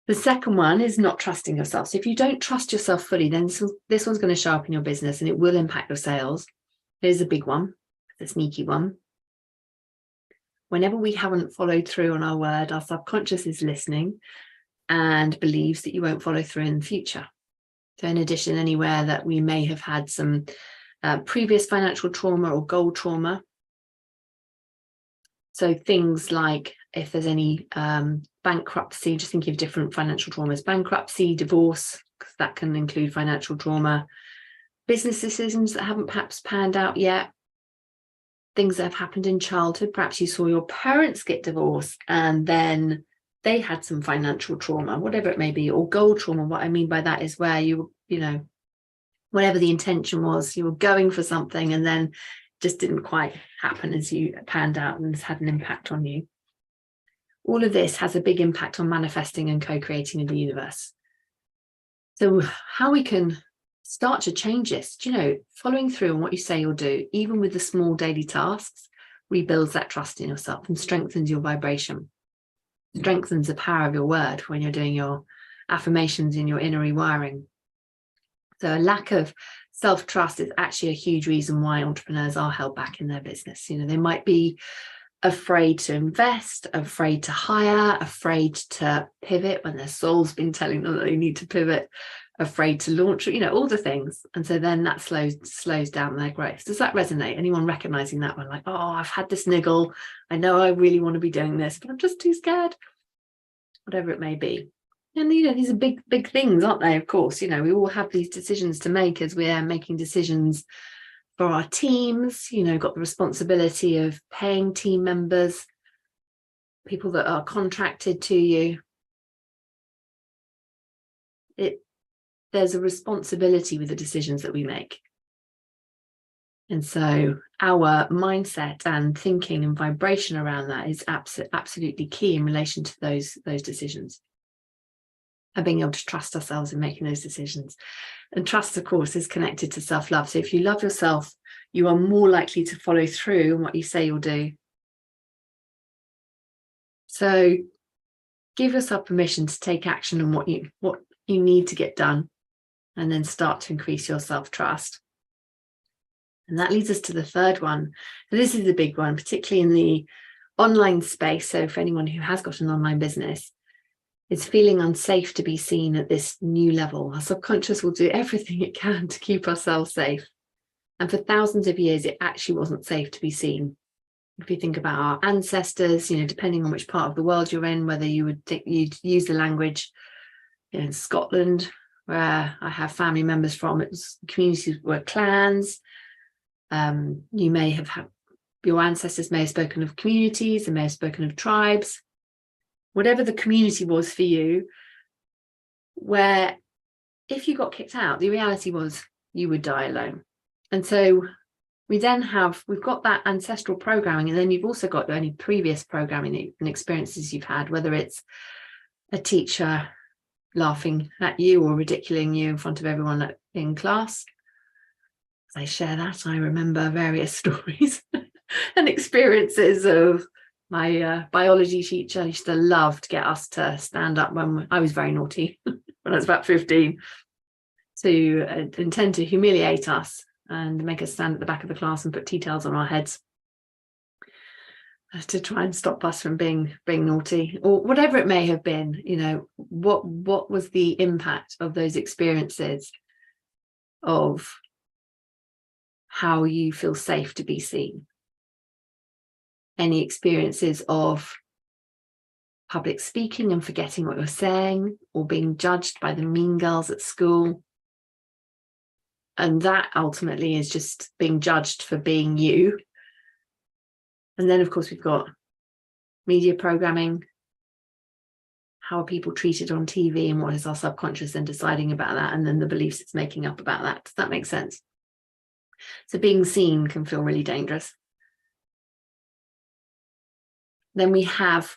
The second one is not trusting yourself. So if you don't trust yourself fully, then this one's going to show up in your business and it will impact your sales. Here's a big one, the sneaky one. Whenever we haven't followed through on our word, our subconscious is listening and believes that you won't follow through in the future. So in addition, anywhere that we may have had some previous financial trauma or goal trauma. So things like if there's any bankruptcy, just thinking of different financial traumas, bankruptcy, divorce, because that can include financial trauma, business decisions that haven't perhaps panned out yet, things that have happened in childhood. Perhaps you saw your parents get divorced and then they had some financial trauma, whatever it may be, or goal trauma. What I mean by that is where whatever the intention was, you were going for something and then just didn't quite happen as you panned out, and it's had an impact on you. All of this has a big impact on manifesting and co-creating in the universe. So how we can start to change this, following through on what you say you'll do, even with the small daily tasks, rebuilds that trust in yourself and strengthens your vibration, strengthens the power of your word when you're doing your affirmations in your inner rewiring. So a lack of self-trust is actually a huge reason why entrepreneurs are held back in their business. They might be afraid to invest, afraid to hire, afraid to pivot when their soul's been telling them that they need to pivot, afraid to launch, all the things. And so then that slows down their growth. Does that resonate? Anyone recognizing that one? Like, oh, I've had this niggle. I know I really want to be doing this, but I'm just too scared. Whatever it may be. And, these are big, big things, aren't they? Of course, we all have these decisions to make as we are making decisions for our teams, got the responsibility of paying team members, people that are contracted to you. There's a responsibility with the decisions that we make. And so our mindset and thinking and vibration around that is absolutely key in relation to those decisions. and being able to trust ourselves in making those decisions. And trust, of course, is connected to self-love. So if you love yourself, you are more likely to follow through on what you say you'll do. So give yourself permission to take action on what you need to get done, and then start to increase your self-trust. And that leads us to the third one. So this is the big one, particularly in the online space. So for anyone who has got an online business, it's feeling unsafe to be seen at this new level. Our subconscious will do everything it can to keep ourselves safe. And for thousands of years, it actually wasn't safe to be seen. If you think about our ancestors, depending on which part of the world you're in, whether you'd use the language in Scotland, where I have family members from, communities were clans. You may have had, your ancestors may have spoken of communities, they may have spoken of tribes. Whatever the community was for you, where if you got kicked out, the reality was you would die alone. And so we've got that ancestral programming, and then you've also got any previous programming and experiences you've had, whether it's a teacher laughing at you or ridiculing you in front of everyone in class. As I share that, I remember various stories and experiences of my biology teacher. Used to love to get us to stand up when I was very naughty, when I was about 15, to intend to humiliate us and make us stand at the back of the class and put tea towels on our heads to try and stop us from being naughty, or whatever it may have been. What was the impact of those experiences of how you feel safe to be seen? Any experiences of public speaking and forgetting what you're saying, or being judged by the mean girls at school? And that ultimately is just being judged for being you. And then, of course, we've got media programming. How are people treated on TV, and what is our subconscious then deciding about that, and then the beliefs it's making up about that? Does that make sense? So being seen can feel really dangerous. Then we have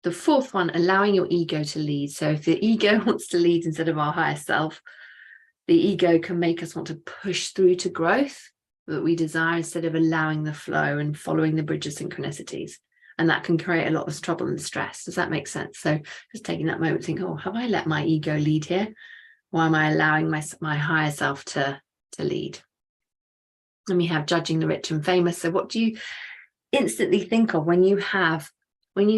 the fourth one, allowing your ego to lead. So if the ego wants to lead instead of our higher self, the ego can make us want to push through to growth that we desire, instead of allowing the flow and following the bridge of synchronicities. And that can create a lot of trouble and stress. Does that make sense? So just taking that moment to think, oh, have I let my ego lead here? Or am I allowing my higher self to lead? And we have judging the rich and famous. So what do you instantly think of when you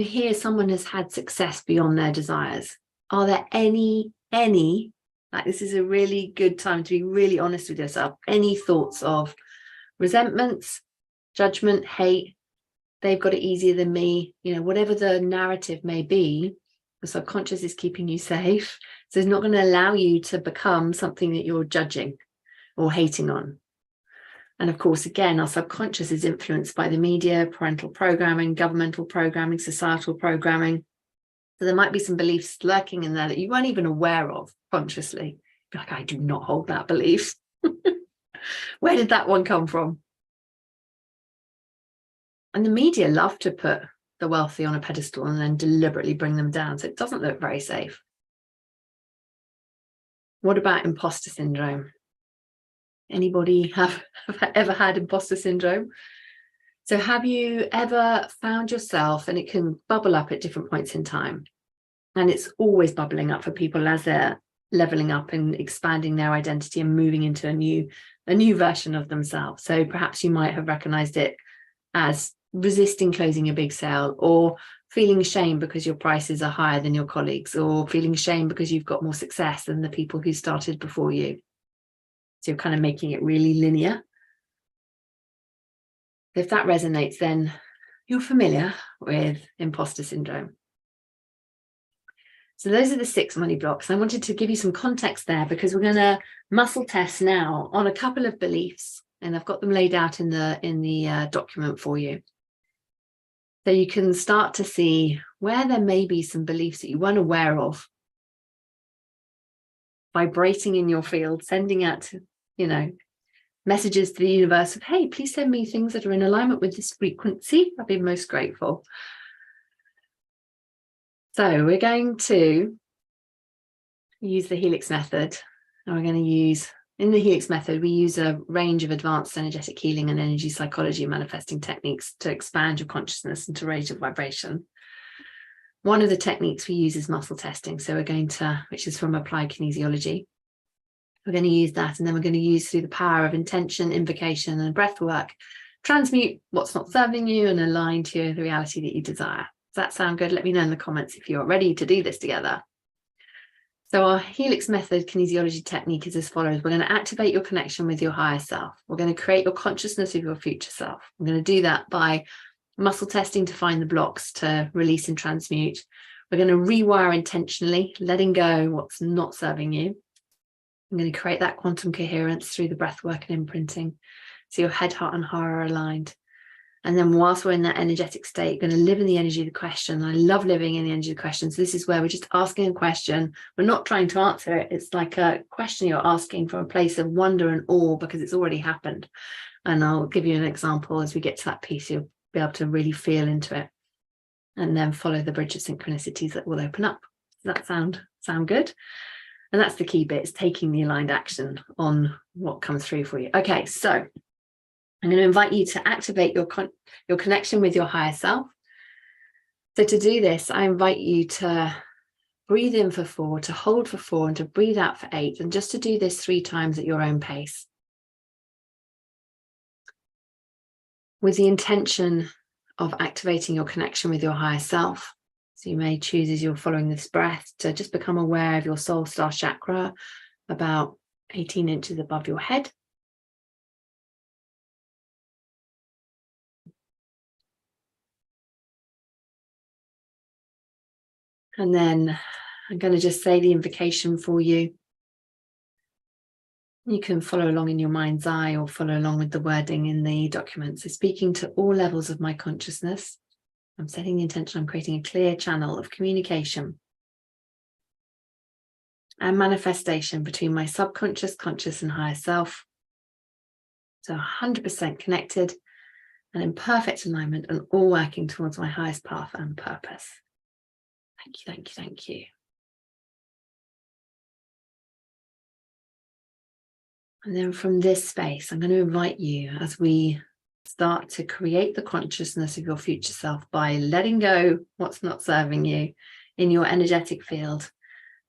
hear someone has had success beyond their desires? Are there any, like, this is a really good time to be really honest with yourself, any thoughts of resentments, judgment, hate? They've got it easier than me, whatever the narrative may be, the subconscious is keeping you safe. So it's not going to allow you to become something that you're judging or hating on. And of course, again, our subconscious is influenced by the media, parental programming, governmental programming, societal programming. So there might be some beliefs lurking in there that you weren't even aware of consciously. You're like, I do not hold that belief. Where did that one come from? And the media love to put the wealthy on a pedestal and then deliberately bring them down. So it doesn't look very safe. What about imposter syndrome? Anybody have ever had imposter syndrome? So have you ever found yourself, and it can bubble up at different points in time, and it's always bubbling up for people as they're leveling up and expanding their identity and moving into a new version of themselves. So perhaps you might have recognized it as resisting closing a big sale, or feeling shame because your prices are higher than your colleagues, or feeling shame because you've got more success than the people who started before you. So you're kind of making it really linear. If that resonates, then you're familiar with imposter syndrome. So those are the 6 money blocks. I wanted to give you some context there, because we're going to muscle test now on a couple of beliefs, and I've got them laid out in the document for you. So you can start to see where there may be some beliefs that you weren't aware of vibrating in your field, sending out, messages to the universe of, hey, please send me things that are in alignment with this frequency. I'd be most grateful. So we're going to use the Helix method. And we're going to use, in the Helix method, we use a range of advanced energetic healing and energy psychology manifesting techniques to expand your consciousness and to raise your vibration. One of the techniques we use is muscle testing. So we're going to, which is from applied kinesiology. We're going to use that, and then we're going to use, through the power of intention, invocation, and breath work, transmute what's not serving you and align to the reality that you desire. Does that sound good? Let me know in the comments if you're ready to do this together. So our Helix method kinesiology technique is as follows. We're going to activate your connection with your higher self. We're going to create your consciousness of your future self. I'm going to do that by muscle testing to find the blocks to release and transmute. We're going to rewire intentionally, letting go what's not serving you. I'm going to create that quantum coherence through the breath work and imprinting. So your head, heart, and heart are aligned. And then whilst we're in that energetic state, you're going to live in the energy of the question. I love living in the energy of the question. So this is where we're just asking a question. We're not trying to answer it. It's like a question you're asking from a place of wonder and awe because it's already happened. And I'll give you an example as we get to that piece. You'll be able to really feel into it and then follow the bridge of synchronicities that will open up. Does that sound good? And that's the key bit, is taking the aligned action on what comes through for you. Okay, so I'm going to invite you to activate your connection with your higher self. So to do this, I invite you to breathe in for 4, to hold for 4, and to breathe out for 8, and just to do this 3 times at your own pace, with the intention of activating your connection with your higher self. So you may choose, as you're following this breath, to just become aware of your soul star chakra about 18 inches above your head. And then I'm going to just say the invocation for you. You can follow along in your mind's eye or follow along with the wording in the document. So speaking to all levels of my consciousness, I'm setting the intention, I'm creating a clear channel of communication and manifestation between my subconscious, conscious, and higher self. So 100% connected and in perfect alignment, and all working towards my highest path and purpose. Thank you, thank you, thank you. And then from this space, I'm going to invite you, as we start to create the consciousness of your future self by letting go what's not serving you in your energetic field,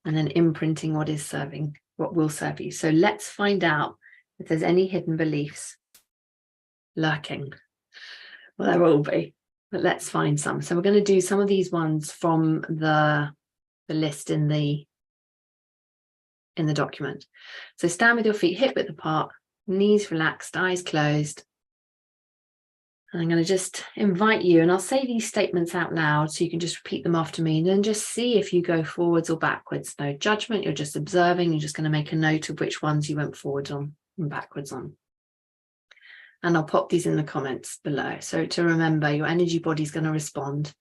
and then imprinting what is serving, what will serve you. So let's find out if there's any hidden beliefs lurking. Well, there will be, but let's find some. So we're going to do some of these ones from the list in the document. So stand with your feet hip width apart, knees relaxed, eyes closed. And I'm going to just invite you, and I'll say these statements out loud so you can just repeat them after me, and then just see if you go forwards or backwards. No judgment, you're just observing. You're just going to make a note of which ones you went forwards on and backwards on. And I'll pop these in the comments below. So to remember, your energy body is going to respond.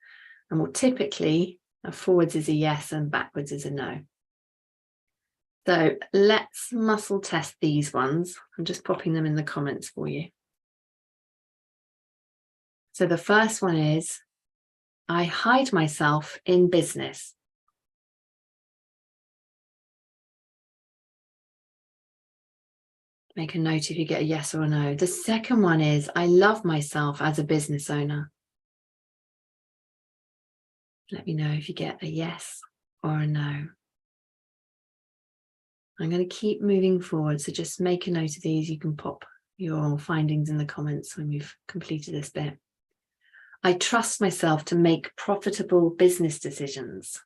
And what typically, forwards is a yes and backwards is a no. So let's muscle test these ones. I'm just popping them in the comments for you. So the first one is, I hide myself in business. Make a note if you get a yes or a no. The second one is, I love myself as a business owner. Let me know if you get a yes or a no. I'm going to keep moving forward, so just make a note of these. You can pop your findings in the comments when we've completed this bit. I trust myself to make profitable business decisions.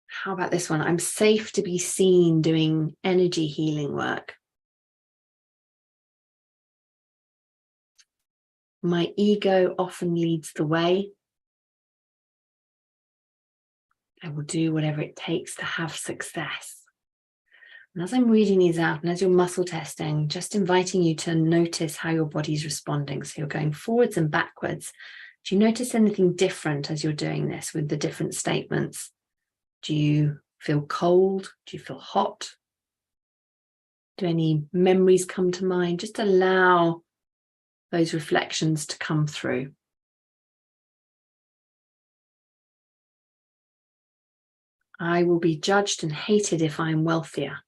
How about this one? I'm safe to be seen doing energy healing work. My ego often leads the way. I will do whatever it takes to have success. And as I'm reading these out, and as you're muscle testing, just inviting you to notice how your body's responding. So you're going forwards and backwards. Do you notice anything different as you're doing this with the different statements? Do you feel cold? Do you feel hot? Do any memories come to mind? Just allow those reflections to come through. I will be judged and hated if I'm wealthier.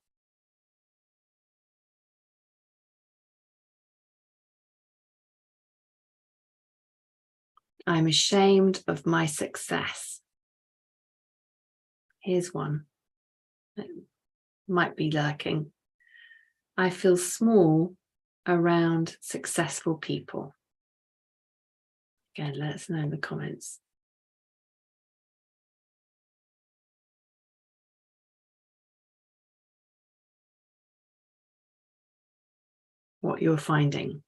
I'm ashamed of my success. Here's one that might be lurking. I feel small around successful people. Again, let us know in the comments. What you're finding.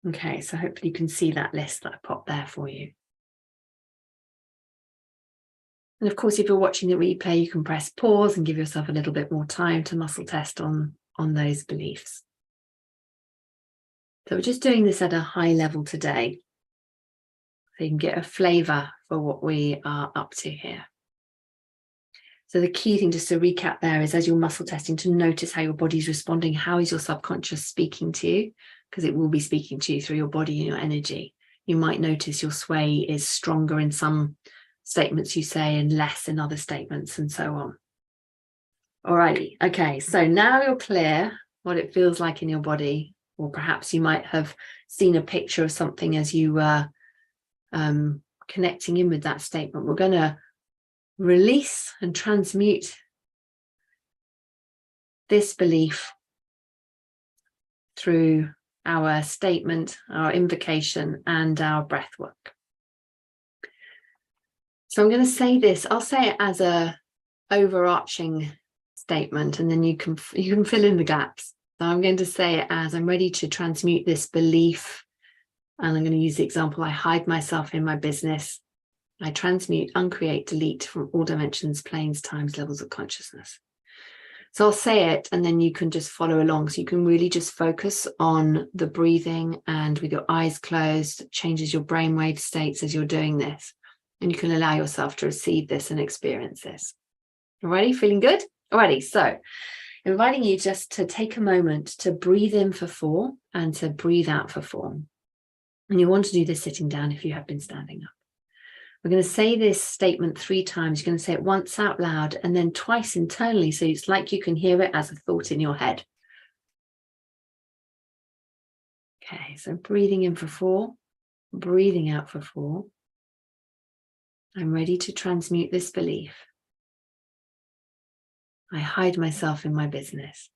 Okay, so hopefully you can see that list that I popped there for you. And of course, if you're watching the replay, you can press pause and give yourself a little bit more time to muscle test on those beliefs. So we're just doing this at a high level today, so you can get a flavour for what we are up to here. So the key thing, just to recap there, is as you're muscle testing, to notice how your body's responding. How is your subconscious speaking to you? Because it will be speaking to you through your body and your energy. You might notice your sway is stronger in some statements you say and less in other statements, and so on. Alrighty, okay, so now you're clear what it feels like in your body, or perhaps you might have seen a picture of something as you were connecting in with that statement. We're going to release and transmute this belief through our statement, our invocation, and our breath work. So I'm going to say this. I'll say it as a overarching statement, and then you can fill in the gaps. So I'm going to say it as I'm ready to transmute this belief, and I'm going to use the example: I hide myself in my business. I transmute, uncreate, delete from all dimensions, planes, times, levels of consciousness. So I'll say it, and then you can just follow along. So you can really just focus on the breathing, and with your eyes closed, it changes your brainwave states as you're doing this. And you can allow yourself to receive this and experience this. Alrighty, feeling good? Alrighty, so inviting you just to take a moment to breathe in for 4 and to breathe out for 4. And you want to do this sitting down if you have been standing up. We're going to say this statement 3 times. You're going to say it once out loud and then twice internally. So it's like you can hear it as a thought in your head. Okay, so breathing in for 4, breathing out for 4. I'm ready to transmute this belief. I hide myself in my business.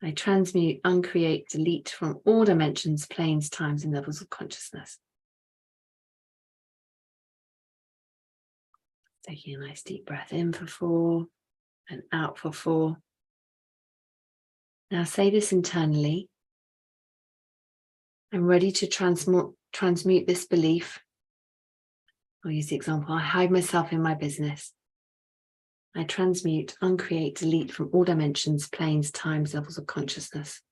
I transmute, uncreate, delete from all dimensions, planes, times, and levels of consciousness. Taking a nice deep breath in for 4 and out for 4. Now say this internally. I'm ready to transmute this belief. I'll use the example: I hide myself in my business. I transmute, uncreate, delete from all dimensions, planes, times, levels of consciousness.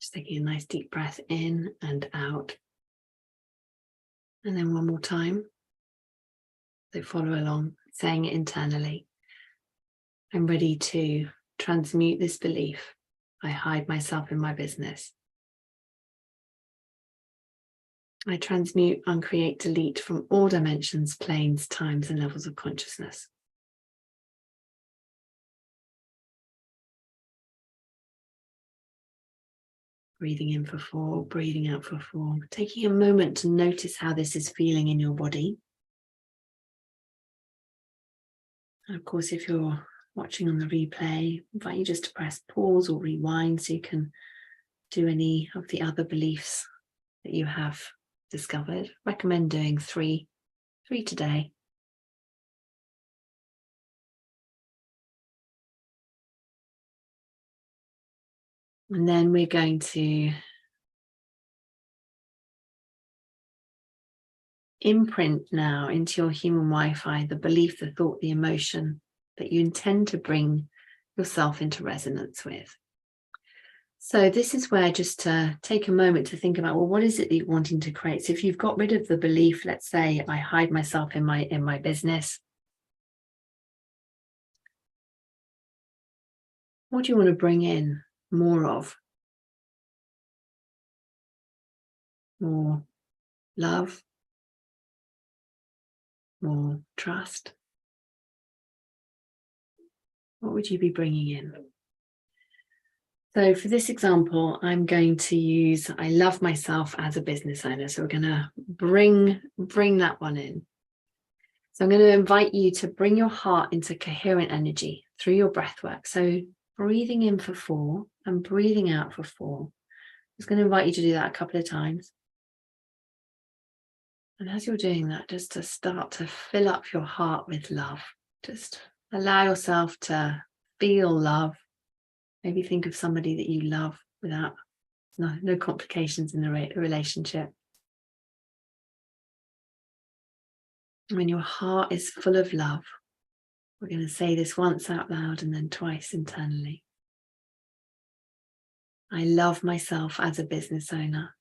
Just taking a nice deep breath in and out. And then one more time. So follow along, saying it internally. I'm ready to transmute this belief. I hide myself in my business. I transmute, uncreate, delete from all dimensions, planes, times, and levels of consciousness. Breathing in for 4, breathing out for 4. Taking a moment to notice how this is feeling in your body. And of course, if you're watching on the replay, I invite you just to press pause or rewind so you can do any of the other beliefs that you have discovered. I recommend doing 3 today. And then we're going to imprint now into your human Wi-Fi the belief, the thought, the emotion that you intend to bring yourself into resonance with. So this is where just to take a moment to think about, well, what is it that you're wanting to create? So if you've got rid of the belief, let's say I hide myself in my business, what do you want to bring in more of? More love, more trust? What would you be bringing in? So for this example, I'm going to use, I love myself as a business owner. So we're going to bring that one in. So I'm going to invite you to bring your heart into coherent energy through your breath work. So breathing in for 4 and breathing out for 4. I'm just going to invite you to do that a couple of times. And as you're doing that, just to start to fill up your heart with love. Just allow yourself to feel love. Maybe think of somebody that you love without no complications in the relationship. When your heart is full of love, we're going to say this once out loud and then twice internally. I love myself as a business owner.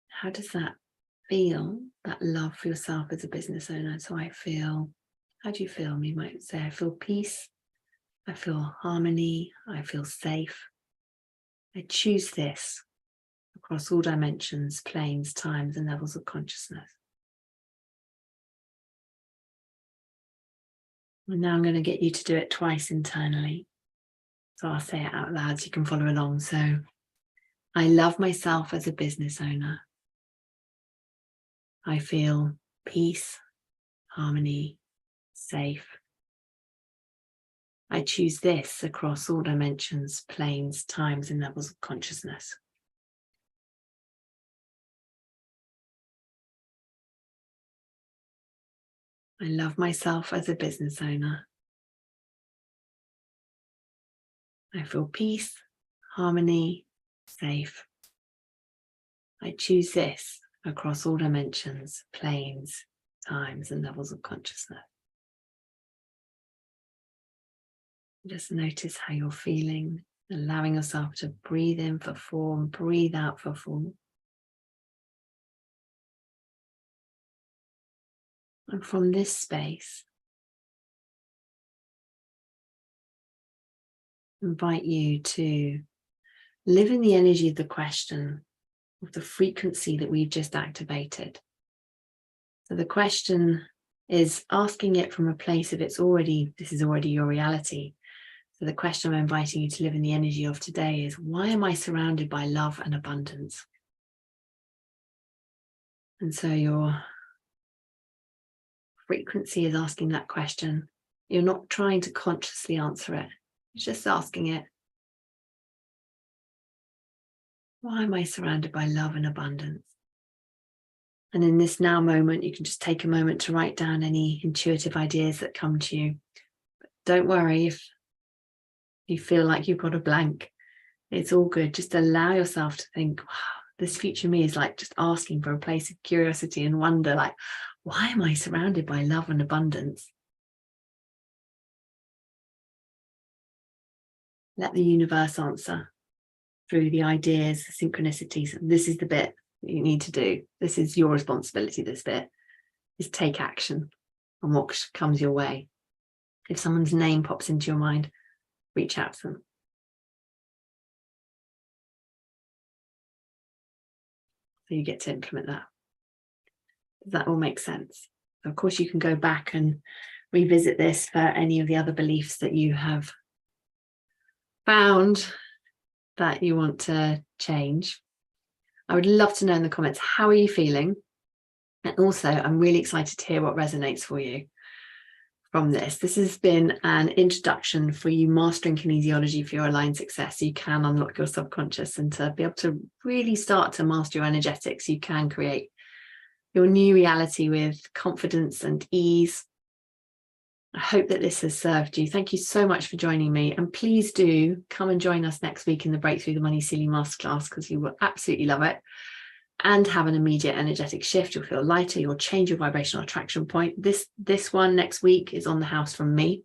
How does that feel, that love for yourself as a business owner? So I feel, how do you feel? You might say, I feel peace. I feel harmony. I feel safe. I choose this across all dimensions, planes, times, and levels of consciousness. And now I'm going to get you to do it twice internally. So I'll say it out loud so you can follow along. So I love myself as a business owner. I feel peace, harmony, safe. I choose this across all dimensions, planes, times, and levels of consciousness. I love myself as a business owner. I feel peace, harmony, safe. I choose this across all dimensions, planes, times, and levels of consciousness. Just notice how you're feeling, allowing yourself to breathe in for 4 and breathe out for 4. And from this space, I invite you to live in the energy of the question, of the frequency that we've just activated. So the question is asking it from a place of this is already your reality. So the question I'm inviting you to live in the energy of today is, why am I surrounded by love and abundance? And so your frequency is asking that question. You're not trying to consciously answer it. It's just asking it, why am I surrounded by love and abundance? And in this now moment, you can just take a moment to write down any intuitive ideas that come to you. But don't worry if you feel like you've got a blank. It's all good. Just allow yourself to think, wow, this future me is like just asking for a place of curiosity and wonder, like, why am I surrounded by love and abundance? Let the universe answer through the ideas, the synchronicities. This is the bit that you need to do. This is your responsibility. This bit is take action on what comes your way. If someone's name pops into your mind, reach out to them. So you get to implement that. Does that all make sense? Of course, you can go back and revisit this for any of the other beliefs that you have found that you want to change. I would love to know in the comments, how are you feeling? And also, I'm really excited to hear what resonates for you from this. This has been an introduction for you mastering kinesiology for your aligned success. You can unlock your subconscious, and to be able to really start to master your energetics, you can create your new reality with confidence and ease. I hope that this has served you. Thank you so much for joining me. And please do come and join us next week in the Breakthrough the Money Ceiling Masterclass, because you will absolutely love it and have an immediate energetic shift. You'll feel lighter. You'll change your vibrational attraction point. This one next week is on the house from me.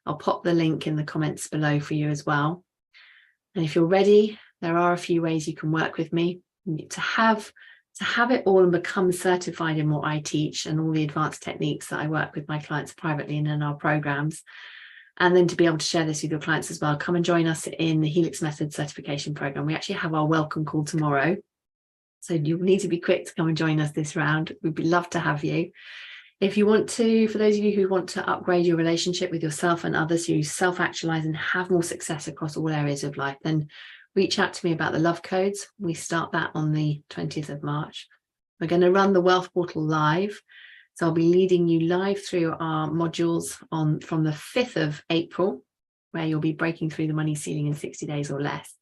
I'll pop the link in the comments below for you as well. And if you're ready, there are a few ways you can work with me. To have it all and become certified in what I teach and all the advanced techniques that I work with my clients privately and in our programs, and then to be able to share this with your clients as well, come and join us in the Helix Method certification program. We actually have our welcome call tomorrow. So you'll need to be quick to come and join us this round. We'd love to have you. If you want to, for those of you who want to upgrade your relationship with yourself and others, who self-actualize and have more success across all areas of life, then reach out to me about the love codes. We start that on the 20th of March. We're going to run the Wealth Portal live. So I'll be leading you live through our modules from the 5th of April, where you'll be breaking through the money ceiling in 60 days or less.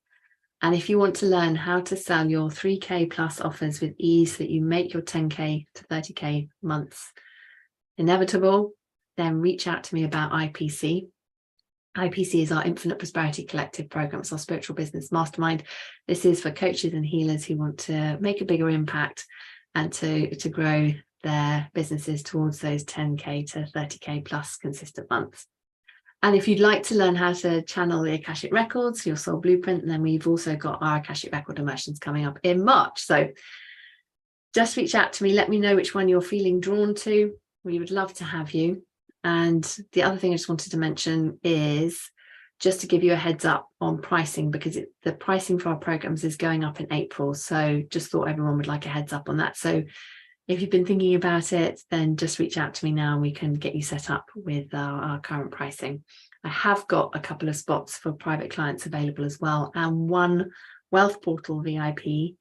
And if you want to learn how to sell your 3K plus offers with ease so that you make your 10K to 30K months inevitable, then reach out to me about IPC. IPC is our Infinite Prosperity Collective program. It's our spiritual business mastermind. This is for coaches and healers who want to make a bigger impact and to grow their businesses towards those 10K to 30K plus consistent months. And if you'd like to learn how to channel the Akashic Records, your soul blueprint, then we've also got our Akashic Record immersions coming up in March. So just reach out to me. Let me know which one you're feeling drawn to. We would love to have you. And the other thing I just wanted to mention is just to give you a heads up on pricing, because the pricing for our programs is going up in April. So just thought everyone would like a heads up on that. So if you've been thinking about it, then just reach out to me now and we can get you set up with our current pricing. I have got a couple of spots for private clients available as well, and one Wealth Portal VIP,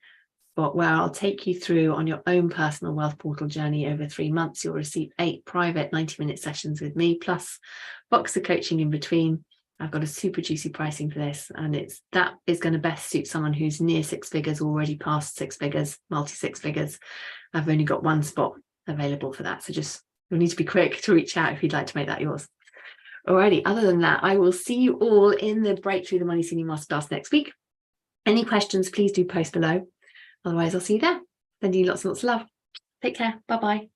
but where I'll take you through on your own personal Wealth Portal journey over 3 months. You'll receive 8 private 90-minute sessions with me, plus box of coaching in between. I've got a super juicy pricing for this, and that is going to best suit someone who's near 6 figures, already past 6 figures, multi 6 figures. I've only got 1 spot available for that. So you'll need to be quick to reach out if you'd like to make that yours. Alrighty, other than that, I will see you all in the Breakthrough the Money Ceiling Masterclass next week. Any questions, please do post below. Otherwise, I'll see you there. Sending you lots and lots of love. Take care. Bye-bye.